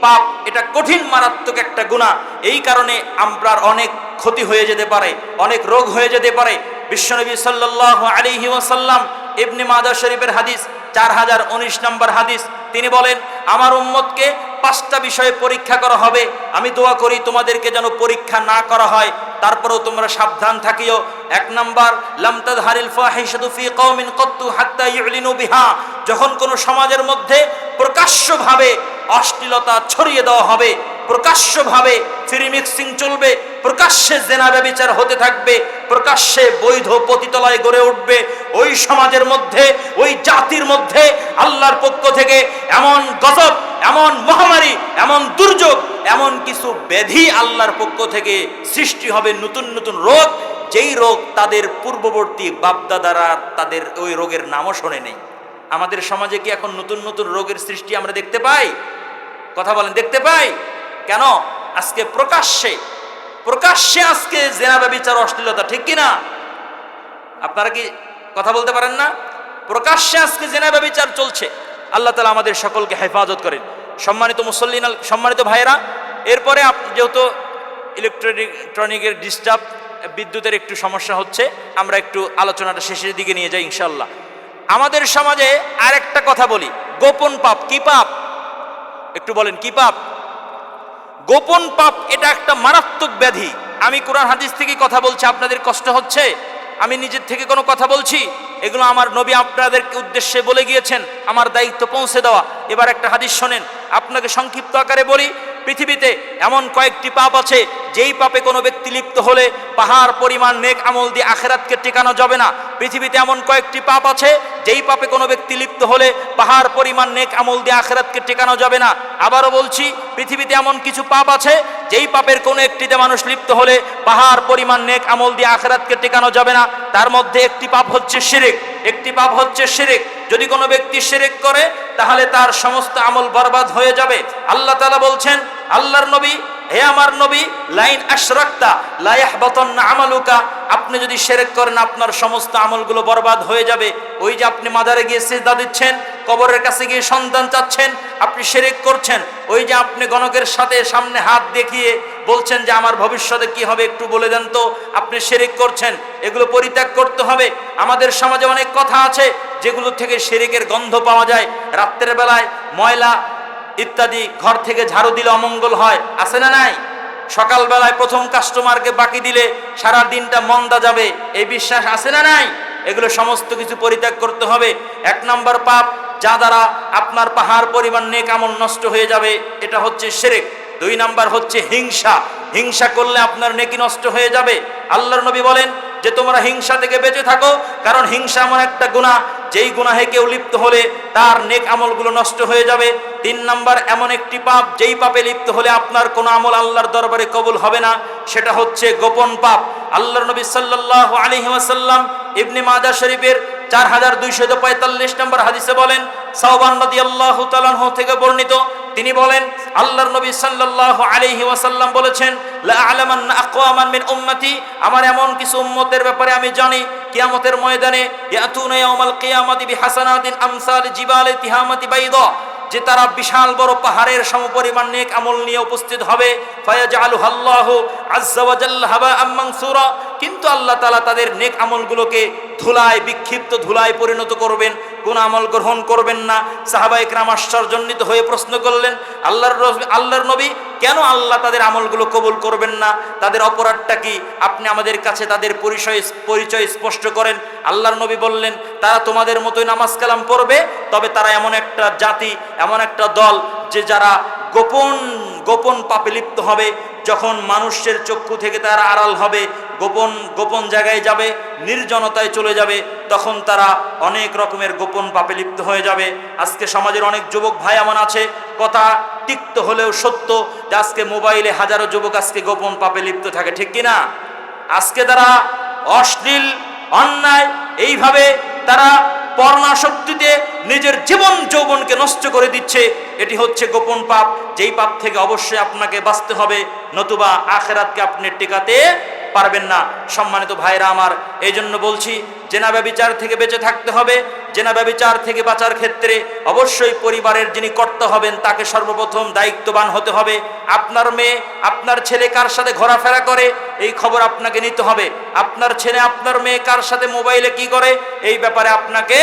পাপ এটা কঠিন মারাত্মক একটা গুনাহ। এই কারণে আমরার অনেক ক্ষতি হয়ে যেতে পারে, অনেক রোগ হয়ে যেতে পারে। বিশ্বনবী সাল্লাল্লাহু আলাইহি ওয়াসাল্লাম, ইবনে মাজাহ শরীফের হাদিস 4019 নম্বর হাদিস, তিনি বলেন আমার উম্মতকে 5টা বিষয়ে পরীক্ষা করা হবে। আমি দোয়া করি তোমাদেরকে যেন পরীক্ষা না করা হয়, তারপরেও তোমরা সাবধান থাকিও। 1 নাম্বার, লাম তাযহারিল ফাহিশাতু ফি কওমিন কাত্তু হাত্তা ইউলিনু বিহা। যখন কোনো সমাজের মধ্যে প্রকাশ্যভাবে অশ্লীলতা ছড়িয়ে দেওয়া হবে, প্রকাশ্যভাবে ফ্রি মিক্সিং চলবে, প্রকাশ্যে জেনা ব্যভিচার হতে থাকবে, প্রকাশ্যে বৈধ পতিতালয় গড়ে উঠবে, ওই সমাজের মধ্যে, ওই জাতির মধ্যে আল্লাহর পক্ষ থেকে এমন গজব, এমন মহামারী, এমন দুর্যোগ, এমন কিছু ব্যাধি আল্লাহর পক্ষ থেকে সৃষ্টি হবে, নতুন নতুন রোগ, যেই রোগ তাদের পূর্ববর্তী বাপদাদারা তাদের ওই রোগের নামও শোনে নেই। আমাদের সমাজে কি এখন নতুন নতুন রোগের সৃষ্টি আমরা দেখতে পাই? কথা বলেন, দেখতে পাই কেন? আজকে প্রকাশ্যে আজকে জেনা ব্যভিচার অশ্লীলতা, ঠিক কিনা? আপনারা কি কথা বলতে পারেন না? প্রকাশ্যে আজকে জেনা ব্যভিচার চলছে। আল্লাহ তাআলা আমাদের সকলকে হেফাজত করেন। সম্মানিত মুসল্লিন, সম্মানিত ভাইয়েরা, এরপরে যেহেতু ইলেকট্রনিকের ডিস্টার্ব, বিদ্যুতের একটু সমস্যা হচ্ছে, আমরা একটু আলোচনাটা শেষের দিকে নিয়ে যাই ইনশাআল্লাহ। আমাদের সমাজে আরেকটা কথা বলি, গোপন পাপ। কি পাপ? একটু বলেন, কি পাপ? গোপন পাপ। এটা একটা মারাত্মক ব্যাধি। আমি কোরআন হাদিস থেকে কথা বলছি, আপনাদের কষ্ট হচ্ছে? আমি নিজের থেকে কোনো কথা বলছি? এগুলো আমার নবী আপনাদেরকে উদ্দেশ্যে বলে গিয়েছেন, আমার দায়িত্ব পৌঁছে দেওয়া। এবার একটা হাদিস শোনেন, আপনাকে সংক্ষিপ্ত আকারে বলি। পৃথিবীতে এমন কয়েকটি পাপ আছে যেই পাপে কোনো ব্যক্তি লিপ্ত হলে পাহাড় পরিমাণ নেক আমল দিয়ে আখিরাতকে টেকানো যাবে না। পৃথিবীতে এমন কয়েকটি পাপ আছে যেই পাপে কোনো ব্যক্তি লিপ্ত হলে পাহাড় পরিমাণ নেক আমল দিয়ে আখিরাতকে টেকানো যাবে না। আবারও বলছি, পৃথিবীতে এমন কিছু পাপ আছে যেই পাপের কোনো একটিতে মানুষ লিপ্ত হলে পাহাড় পরিমাণ নেক আমল দিয়ে আখিরাতকে টেকানো যাবে না। তার মধ্যে একটি পাপ হচ্ছে শিরক। একটি পাপ হচ্ছে শিরক। যদি কোনো ব্যক্তি শিরক করে তাহলে তার সমস্ত আমল বরবাদ হয়ে যাবে। আল্লাহ তাআলা বলছেন, আল্লাহর নবী, হে আমার নবী, লাইন আশরাকতা লা ইয়াহবাতান্না আমালুকা, আপনি যদি শিরক করেন আপনার সমস্ত আমলগুলো বরবাদ হয়ে যাবে। ওই যে আপনি মাজারে গিয়ে সিজদা দিচ্ছেন, কবরের কাছে গিয়ে সন্তান চাচ্ছেন, আপনি শিরক করছেন। ওই যে আপনি গণকের সাথে সামনে হাত দেখিয়ে বলছেন যে আমার ভবিষ্যতে কি হবে একটু বলে দেন তো, আপনি শিরক করছেন। এগুলো পরিত্যাগ করতে হবে। আমাদের সমাজে অনেক কথা আছে যেগুলো থেকে শিরকের গন্ধ পাওয়া যায়। রাত্রের বেলায় ময়লা ইত্যাদি ঘর থেকে ঝাড়ু দিলে অমঙ্গল হয়, আছে না নাই? সকালবেলায় প্রথম কাস্টমারকে বাকি দিলে সারা দিনটা মন্দা যাবে, এই বিশ্বাস আছে না নাই? এগুলো সমস্ত কিছু পরিত্যাগ করতে হবে। 1 নম্বর পাপ, যা দ্বারা আপনার পাহাড় পরিমাণ নেক আমল নষ্ট হয়ে যাবে, এটা হচ্ছে শিরক। 2 নাম্বার হচ্ছে হিংসা। হিংসা করলে আপনার নেকি নষ্ট হয়ে যাবে। আল্লাহর নবী বলেন যে তোমরা হিংসা থেকে বেঁচে থাকো, কারণ হিংসা এমন একটা গুনাহ যেই গুনাহে কেউ লিপ্ত হলে তার নেক আমলগুলো নষ্ট হয়ে যাবে। 3 নাম্বার এমন একটি পাপ যেই পাপে লিপ্ত হলে আপনার কোনো আমল আল্লাহর দরবারে কবুল হবে না, সেটা হচ্ছে গোপন পাপ। আল্লাহর নবী সাল্লাল্লাহু আলাইহি ওয়াসাল্লাম ইবনে মাজাহ শরীফের 4245 নম্বর হাদিসে বলেন, সাওবান রাদিয়াল্লাহু তাআলা আনহু থেকে বর্ণিত, তিনি বলেন আল্লাহর নবী সাল্লাল্লাহু আলাইহি ওয়াসাল্লাম বলেছেন, লা আ'লামান্না আকওয়ামান মিন উম্মতি, আমার এমন কিছু উম্মতের ব্যাপারে আমি জানি কিয়ামতের ময়দানে ইয়াতুনা ইয়াউমাল কিয়ামাতি বিহাসানাতিন আমসাল জিবালি তিহামাতি বাইদা, যে তারা বিশাল বড় পাহাড়ের সমপরিমাণ নেক আমল নিয়ে উপস্থিত হবে। ফায়াজআলুহাল্লাহু আযজা ওয়া জাল্লা হাবাআম মানসুরা, কিন্তু আল্লাহ তাআলা তাদের নেক আমলগুলোকে ধুলায়, বিক্ষিপ্ত ধুলায় পরিণত করবেন, কোন আমল গ্রহণ করবেন না। সাহাবায়ে কেরাম আশ্চর্যান্বিত হয়ে প্রশ্ন করলেন, আল্লাহর নবী, কেন আল্লাহ তাদের আমলগুলো কবুল করবেন না? তাদের অপরাধটা কি? আপনি আমাদের কাছে তাদের পরিচয় স্পষ্ট করেন। আল্লাহর নবী বললেন, তারা তোমাদের মতোই নামাজ কালাম পড়বে, তবে তারা এমন একটা জাতি, এমন একটা দল যে যারা গোপন পাপে লিপ্ত হবে। যখন মানুষের চক্ষু থেকে তারা আড়াল হবে, গোপন জায়গায় যাবে, নির্জনতায় চলে যাবে, তখন তারা অনেক রকমের গোপন পাপে লিপ্ত হয়ে যাবে। আজকে সমাজের অনেক যুবক ভাই এমন আছে, কথা তিক্ত হলেও সত্য, যে আজকে মোবাইলে হাজারো যুবক আজকে গোপন পাপে লিপ্ত থাকে, ঠিক কিনা? আজকে তারা অশ্লীল, অন্যায়, এইভাবে তারা পর্ণাসক্তিতে নিজের জীবন যৌবনকে নষ্ট করে দিচ্ছে। এটি হচ্ছে গোপন পাপ, যেই পাপ থেকে অবশ্যই আপনাকে বাঁচতে হবে, নতুবা আখিরাতকে আপনি টেকাতে পারবেন না। সম্মানিত ভাইরা আমার, এই জন্য বলছি জেনা ব্যভিচার থেকে বেঁচে থাকতে হবে। জেনা ব্যভিচার থেকে বাঁচার ক্ষেত্রে অবশ্যই পরিবারের যিনি কর্তা হবেন তাকে সর্বপ্রথম দায়িত্ববান হতে হবে। আপনার মেয়ে, আপনার ছেলে কার সাথে ঘোরাফেরা করে এই খবর আপনাকে নিতে হবে। আপনার ছেলে, আপনার মেয়ে কার সাথে মোবাইলে কি করে এই ব্যাপারে আপনাকে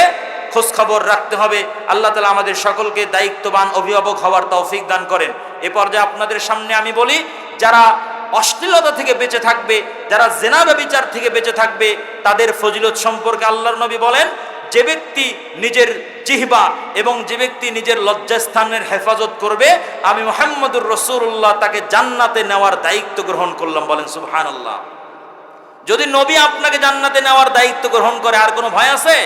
খোঁজ খবর রাখতে হবে। আল্লাহ তাআলা আমাদের সকলকে দায়িত্ববান অভিভাবক হওয়ার তৌফিক দান করেন। এ পর্যায়ে আপনাদের সামনে আমি বলি, যারা অশ্লীলতা থেকে বেঁচে থাকবে, যারা জেনা ব্যভিচার থেকে বেঁচে থাকবে, তাদের ফজিলত সম্পর্কে আল্লাহর নবী বলেন, যে ব্যক্তি নিজের জিহ্বা এবং যে ব্যক্তি নিজের লজ্জাস্থানের হেফাজত করবে, আমি মুহাম্মদুর রাসূলুল্লাহ তাকে জান্নাতে নেওয়ার দায়িত্ব গ্রহণ করলাম। বলেন সুবহানাল্লাহ। যদি নবী আপনাকে জান্নাতে নেওয়ার দায়িত্ব গ্রহণ করে, আর কোনো ভয় আছে?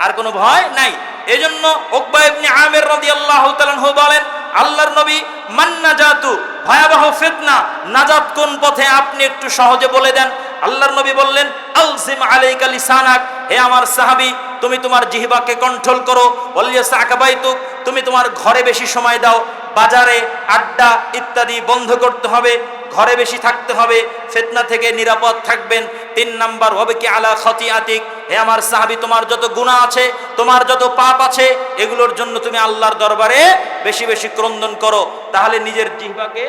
আর কোনো ভয় নাই। এজন্য উকবা ইবনে আমির রাদিয়াল্লাহু তাআলা আনহু বলেন, আল্লাহর নবী, মান নাজাতু, ভয়াবহ ফিতনা, নাজাত কোন পথে আপনি একটু সহজে বলে দেন। আল্লাহর নবী বললেন, আলজিম আলাইকা লিসানাক, হে আমার সাহাবী, তুমি তোমার জিহ্বাকে কন্ট্রোল করো। ওয়ালিয়াসাকা বাইতুক, তুমি তোমার ঘরে বেশি সময় দাও। বাজারে আড্ডা ইত্যাদি বন্ধ করতে হবে, ঘরে বেশি থাকতে হবে, ফিতনা থেকে নিরাপদ থাকবেন। 3 নাম্বার, ওয়াবকি আলা খাতিয়াতিক, হে আমার সাহাবী, তোমার যত গুনাহ আছে, তোমার যত পাপ আছে, এগুলোর জন্য তুমি আল্লাহর দরবারে বেশি বেশি ক্রন্দন করো। তাহলে নিজের জিহ্বাকে,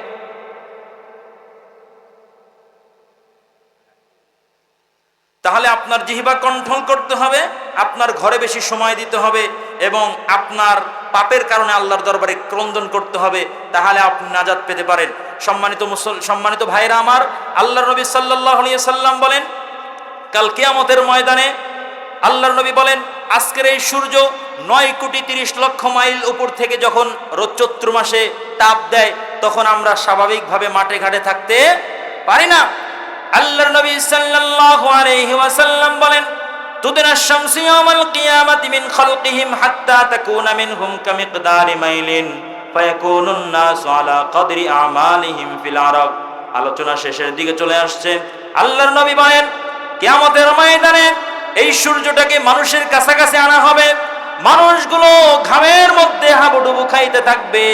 তাহলে আপনার জিহ্বা কন্ট্রোল করতে হবে, আপনার ঘরে বেশি সময় দিতে হবে এবং আপনার পাপের কারণে আল্লাহর দরবারে ক্রন্দন করতে হবে, তাহলে আপনি নাজাত পেতে পারেন। সম্মানিত ভাইরা আমার, আল্লাহর নবী সাল্লাল্লাহু আলাইহি সাল্লাম বলেন, কাল কিয়ামতের ময়দানে আল্লাহর নবী বলেন, আজকের এই সূর্য 9,30,00,000 মাইল উপর থেকে যখন চৈত্র মাসে তাপ দেয়, তখন আমরা স্বাভাবিকভাবে মাঠে ঘাটে থাকতে পারি না। আল্লাহর নবী সাল্লাল্লাহু আলাইহি ওয়াসাল্লাম বলেন, তুদিনা শামসু ইয়াওমাল কিয়ামাতি মিন খালকিহিম হাত্তা তাকুনা মিনহুম কামিকদারি মাইলিন ফায়াকুনুন নাসু আলা কদরি আমালিহিম ফিল আরাক। আলোচনা শেষের দিকে চলে আসছে। আল্লাহর নবী বলেন, কিয়ামতের ময়দানে এই সূর্যটাকে মানুষের কাছাকাছি আনা হবে। মানুষগুলো ঘামের মধ্যে হাবুডুবু খাইতে থাকবে।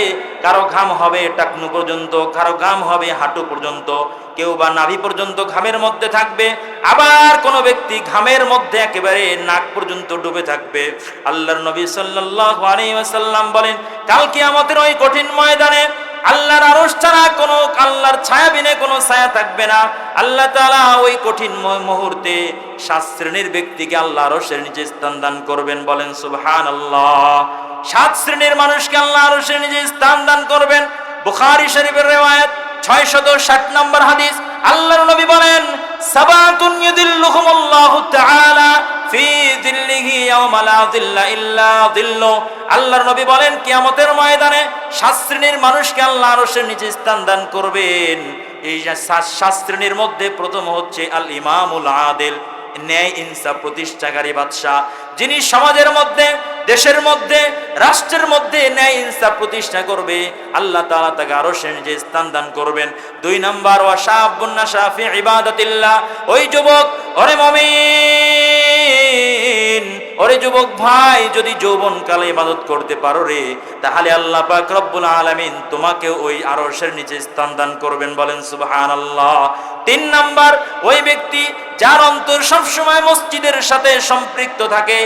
কারো ঘাম হবে টাকনু পর্যন্ত, কারো ঘাম হবে হাঁটু পর্যন্ত, কেউ বা নাভি পর্যন্ত ঘামের মধ্যে থাকবে। আবার কোন ব্যক্তি ঘামের মধ্যে একেবারে নাক পর্যন্ত ডুবে থাকবে। আল্লাহর নবী সাল্লাল্লাহু আলাইহি ওয়াসাল্লাম বলেন, কাল কিয়ামতের ওই কঠিন ময়দানে আল্লাহর আরশ ছাড়া কোনো, আল্লাহর ছায়া বিনে কোনো ছায়া থাকবে না। আল্লাহ তাআলা ওই কঠিন মুহূর্তে 7 শ্রেণীর ব্যক্তিকে আল্লাহর আরশের নিচে স্থান দান করবেন। বলেন সুবহানাল্লাহ। 7 শ্রেণীর মানুষকে আল্লাহর আরশের নিচে স্থান দান করবেন। বুখারী শরীফের রিওয়ায়াত 660 নম্বর হাদিস। আল্লাহর নবী বলেন, সাবাতুন ইউদিল্লুহুমুল্লাহু তাআলা ফি যিল্লিহি ইয়াওমা লা যিল্লা ইল্লা যিল্লু। আল্লাহর নবী বলেন, কিয়ামতের ময়দানে 7 শ্রেণীর মানুষকে আল্লাহর আরশের নিচে স্থান দান করবেন। এই 7 শ্রেণীর মধ্যে প্রথম হচ্ছে আল ইমামুল আদিল, ন্যায় ইনসাফ প্রতিষ্ঠাকারী বাদশা, যিনি সমাজের মধ্যে, দেশের মধ্যে, রাষ্ট্রের মধ্যে ন্যায় ইনসাফ প্রতিষ্ঠা করবে, আল্লাহ তাআলা তাকে আরশের নিচে স্থান দান করবেন। 2 নাম্বার ওয়া শাবুন নাশা ফি ইবাদাতিল্লাহ, ওই যুবক, ওরে মুমিন, ওরে যুবক ভাই, যদি যৌবনকালে ইবাদত করতে পারো রে, তাহলে আল্লাহ পাক রব্বুল আলামিন তোমাকে ওই আরশের নিচে স্থান দান করবেন, বলেন সুবহানাল্লাহ। 3 নাম্বার, ওই ব্যক্তি যার অন্তর সবসময় মসজিদের সাথে সম্পৃক্ত থাকে,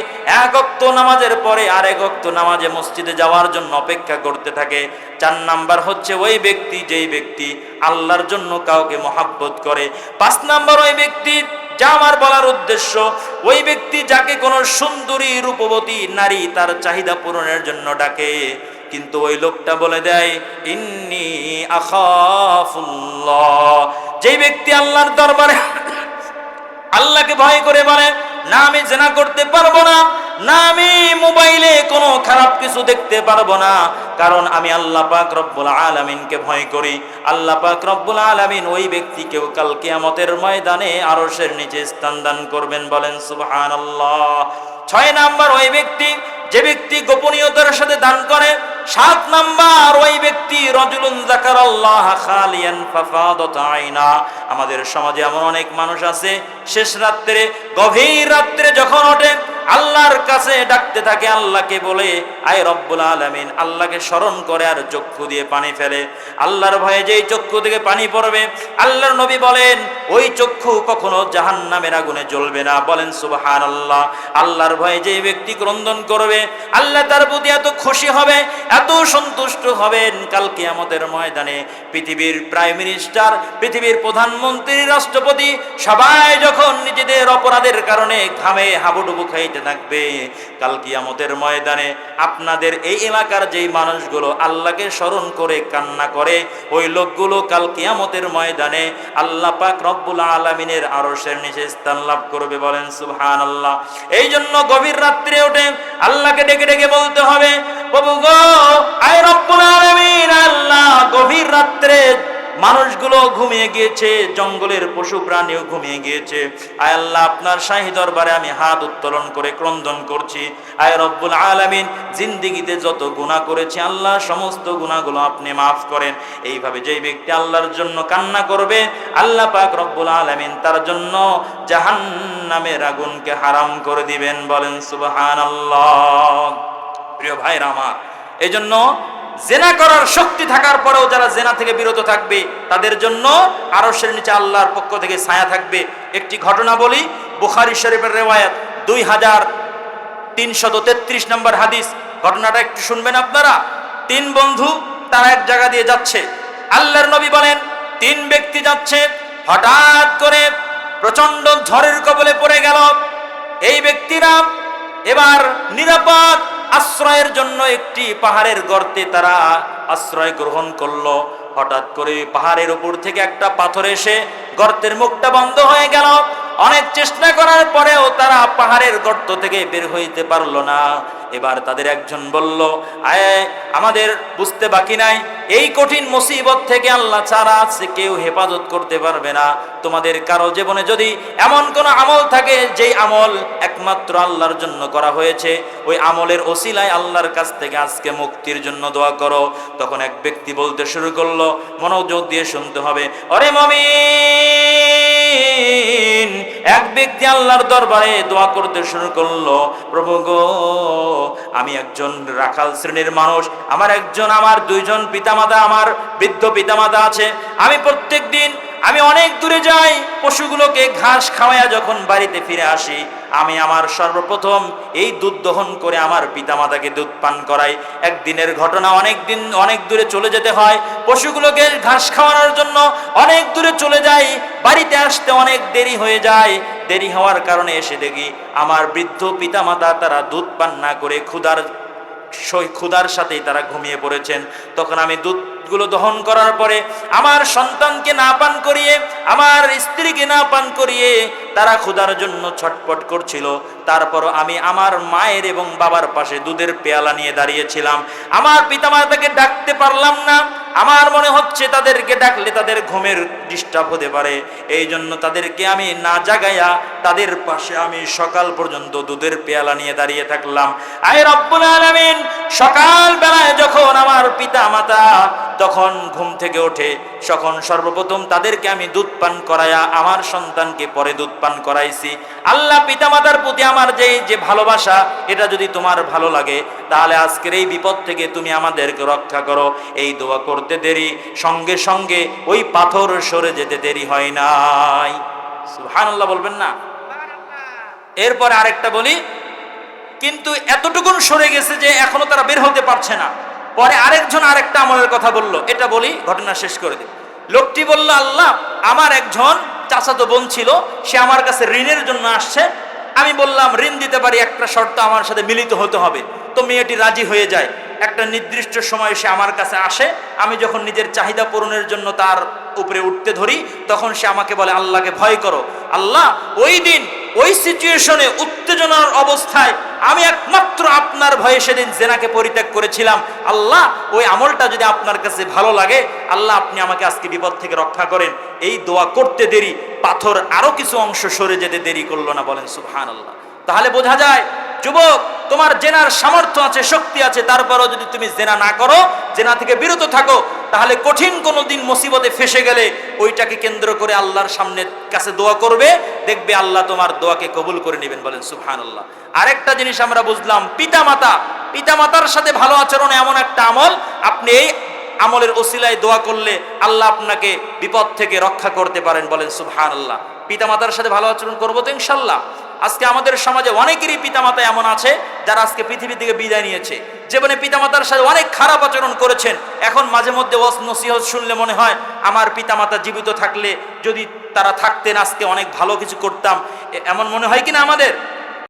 1 ওয়াক্ত নামাজের পরে আরেক ওয়াক্ত নামাজে মসজিদে যাওয়ার জন্য অপেক্ষা করতে থাকে। 4 নাম্বার হচ্ছে ওই ব্যক্তি, যেই ব্যক্তি আল্লাহর জন্য কাউকে মহাব্বত করে। 5 নাম্বার, ওই ব্যক্তি, যা আমার বলার উদ্দেশ্য, ওই ব্যক্তি যাকে কোনো সুন্দরী রূপবতী নারী তার চাহিদা পূরণের জন্য ডাকে, কিন্তু ওই লোকটা বলে দেয় ইন্নী আখাফুল্লাহ, যেই ব্যক্তি আল্লাহর দরবারে আল্লাহকে ভয় করে বলে না আমি জিনা করতে পারবো না, না আমি মোবাইলে কোনো খারাপ কিছু দেখতে পারবো না, কারণ আমি আল্লাহ পাক রব্বুল আলামিনকে ভয় করি, আল্লাহ পাক রব্বুল আলামিন ওই ব্যক্তিকেও কাল কিয়ামতের ময়দানে আরশের নিচে স্থান দান করবেন, বলেন সুবহানাল্লাহ। 6 নাম্বার, ওই ব্যক্তি, যে ব্যক্তি গোপনীয়তার সাথে দান করে। 7 নাম্বার, ওই ব্যক্তি রাজুলুন যাকারাল্লাহ খালিয়ান ফাফাদাত আইনা, আমাদের সমাজে এমন অনেক মানুষ আছে শেষ রাত্রে, গভীর রাত্রে যখন ওঠে আল্লাহর কাছে ডাকতে থাকে, আল্লাহকে বলে আয় রব্বুল আলামিন, আল্লাহকে স্মরণ করে আর চক্ষু দিয়ে পানি ফেলে, আল্লাহর ভয়ে যেই চক্ষু থেকে পানি পড়বে, আল্লাহর নবী বলেন ওই চক্ষু কখনো জাহান্নামের আগুনে জ্বলবে না, বলেন সুবহানাল্লাহ। আল্লাহর ভয়ে যেই ব্যক্তি ক্রন্দন করবে, আল্লাহ তার প্রতি এত খুশি হবে, এত সন্তুষ্ট হবেন, কাল কিয়ামতের ময়দানে পৃথিবীর প্রাইম মিনিস্টার, পৃথিবীর প্রধানমন্ত্রী, রাষ্ট্রপতি সবাই যখন নিজেদের অপরাধের কারণে ঘামে হাবুডুবু খাইতে থাকবে, কাল কিয়ামতের ময়দানে আপনাদের এই এলাকার যেই মানুষগুলো আল্লাহকে স্মরণ করে কান্না করে, ওই লোকগুলো কাল কিয়ামতের ময়দানে আল্লাহ পাক রব্বুল আলামিনের আরশের নিচে স্থান লাভ করবে, বলেন সুবহানাল্লাহ। এই জন্য গভীর রাত্রে উঠে আল্লাহকে ডেকে ডেকে বলতে হবে, প্রভু গো আয় রব্বুল আলামিন, আল্লাহ গভীর রাত্রে মানুষগুলো ঘুমিয়ে গিয়েছে, জঙ্গলের পশু প্রাণীও ঘুমিয়ে গিয়েছে, আয় আল্লাহ আপনার শাহী দরবারে আমি হাত উত্তোলন করে ক্রন্দন করছি, আয় রব্বুল আলামিন জিন্দেগিতে যত গুনাহ করেছি আল্লাহ সমস্ত গুনাহগুলো আপনি মাফ করেন। এইভাবে যেই ব্যক্তি আল্লাহর জন্য কান্না করবে, আল্লাহ পাক রব্বুল আলামিন তার জন্য জাহান্নামের আগুনকে হারাম করে দিবেন, বলেন সুবহানাল্লাহ। প্রিয় ভাইরা আমার, এজন্য জেনা করার শক্তি থাকার পরেও যারা জেনা থেকে বিরত থাকবে তাদের জন্য আরশের নিচে আল্লাহর পক্ষ থেকে ছায়া থাকবে। একটি ঘটনা বলি, বুখারী শরীফের রিওয়ায়াত 2333 নম্বর হাদিস। ঘটনাটা একটু শুনবেন আপনারা। 3 বন্ধু তারা এক জায়গা দিয়ে যাচ্ছে, আল্লাহর নবী বলেন 3 ব্যক্তি যাচ্ছে, হঠাৎ করে প্রচন্ড ঝড়ের কবলে পড়ে গেল। এই ব্যক্তিরা এবার নিরাপদ আশ্রয়ের জন্য একটি পাহাড়ের গর্তে তারা আশ্রয় গ্রহণ করলো। হঠাৎ করে পাহাড়ের উপর থেকে একটা পাথর এসে গর্তের মুখটা বন্ধ হয়ে গেল। অনেক চেষ্টা করার পরেও তারা পাহাড়ের গর্ত থেকে বের হইতে পারলো না। এবার তাদের একজন বলল, আয় আমাদের বুঝতে বাকি নাই, এই কঠিন মুসিবত থেকে আল্লাহ ছাড়া আছে কেউ হেফাজত করতে পারবে না। তোমাদের কারো জীবনে যদি এমন কোন আমল থাকে যেই আমল একমাত্র আল্লাহর জন্য করা হয়েছে, ওই আমলের ওসিলায় আল্লাহর কাছ থেকে আজকে মুক্তির জন্য দোয়া করো। তখন এক ব্যক্তি বলতে শুরু করলো, মনোযোগ দিয়ে শুনতে হবে, ওরে মুমিন। এক ব্যক্তি আল্লাহর দরবারে দোয়া করতে শুরু করলো, প্রভু গো আমি একজন রাখাল শ্রেণীর মানুষ, আমার 2জন পিতামাতা, আমার বৃদ্ধ পিতামাতা আছে। আমি প্রত্যেক দিন আমি অনেক দূরে যাই, পশুগুলোকে ঘাস খাওয়াইয়া যখন বাড়িতে ফিরে আসি, আমি আমার সর্বপ্রথম এই দুধ দহন করে আমার পিতামাতাকে দুধ পান করাই। একদিনের ঘটনা, অনেক দূরে চলে যেতে হয়, পশুগুলোকে ঘাস খাওয়ানোর জন্য অনেক দূরে চলে যাই, বাড়িতে আসতে অনেক দেরি হয়ে যায়। দেরি হওয়ার কারণে এসে দেখি আমার বৃদ্ধ পিতামাতা তারা দুধ পান না করে ক্ষুধার সাথেই তারা ঘুমিয়ে পড়েছেন। তখন আমি দুধগুলো দহন করার পরে আমার সন্তানকে না পান করিয়ে, আমার স্ত্রীকে না পান করিয়ে তারা ক্ষুধার জন্য ছটপট করছিল, তারপরও আমি আমার মায়ের এবং বাবার পাশে দুধের পেয়ালা নিয়ে দাঁড়িয়েছিলাম। আমার পিতামাতাকে ডাকতে পারলাম না, আমার মনে হচ্ছে তাদেরকে ডাকলে তাদের ঘুমের ডিস্টার্ব হতে পারে, এই জন্য তাদেরকে আমি না জাগাইয়া তাদের পাশে আমি সকাল পর্যন্ত দুধের পেয়ালা নিয়ে দাঁড়িয়ে থাকলাম। আয় রব্বুল আলামিন, সকাল বেলায় যখন আমার পিতা মাতা তখন ঘুম থেকে ওঠে, তখন সর্বপ্রথম তাদেরকে আমি দুধ পান করাইয়া আমার সন্তানকে পরে দুধ পান করাইছি। আল্লাহ, পিতা মাতার প্রতি আমার যে ভালোবাসা, এটা যদি তোমার ভালো লাগে তাহলে আজকের এই বিপদ থেকে তুমি আমাদেরকে রক্ষা করো। এই দোয়া করতে দেরি, সঙ্গে সঙ্গে ওই পাথর সরে যেতে দেরি হয় নাই। সুবহানাল্লাহ বলবেন না? এরপরে আরেকটা বলি, কিন্তু এতটুকুন সরে গেছে যে এখনো তারা বের হতে পারছে না। পরে আরেকজন আরেকটা আমলের কথা বলল, এটা বলি, ঘটনা শেষ করে দিই। লোকটি বলল, আল্লাহ, আমার একজন চাচাতো বোন ছিল, সে আমার কাছে ঋণের জন্য আসছে। আমি বললাম ঋণ দিতে পারি, একটা শর্ত, আমার সাথে মিলিত হতে হবে। তো মেয়েটি রাজি হয়ে যায়। একটা নির্দিষ্ট সময় সে আমার কাছে আসে, আমি যখন নিজের চাহিদা পূরণের জন্য তার উপরে উঠতে ধরি, তখন সে আমাকে বলে, আল্লাহকে ভয় করো। আল্লাহ, ওই দিন ওই সিচুয়েশনে উত্তেজনার অবস্থায় আমি একমাত্র আপনার ভয়ে সেদিন জেনাকে পরিত্যাগ করেছিলাম। আল্লাহ, ওই আমলটা যদি আপনার কাছে ভালো লাগে, আল্লাহ আপনি আমাকে আজকে বিপদ থেকে রক্ষা করেন। এই দোয়া করতে দেরি, পাথর আরো কিছু অংশ সরে যেতে দেরি করলো না। বলেন সুবহানাল্লাহ। তাহলে বোঝা যায়, যুবক, তোমার জেনার সামর্থ্য আছে, শক্তি আছে, তারপরও যদি তুমি জেনা না করো, জেনা থেকে বিরত থাকো, তাহলে কঠিন কোনো দিন মুসিবতে ফেসে গেলে ওইটাকে কেন্দ্র করে আল্লাহর সামনে কাছে দোয়া করবে, দেখবে আল্লাহ তোমার দোয়াকে কবুল করে নেবেন। বলেন সুবহানাল্লাহ। আরেকটা জিনিস আমরা বুঝলাম, পিতামাতার সাথে ভালো আচরণ এমন একটা আমল, আপনি এই আমলের ওসিলায় দোয়া করলে আল্লাহ আপনাকে বিপদ থেকে রক্ষা করতে পারেন। বলেন সুবহানাল্লাহ। পিতামাতার সাথে ভালো আচরণ করবো তো ইনশাল্লাহ। আজকে আমাদের সমাজে অনেকেরই পিতামাতা এমন আছে যারা আজকে পৃথিবী থেকে বিদায় নিয়েছে, জীবনে পিতামাতার সাথে অনেক খারাপ আচরণ করেছেন। এখন মাঝে মধ্যে ওয়াজ নসিহত শুনলে মনে হয়, আমার পিতামাতা জীবিত থাকলে, যদি তারা থাকতেন আজকে অনেক ভালো কিছু করতাম, এমন মনে হয় কিনা আমাদের?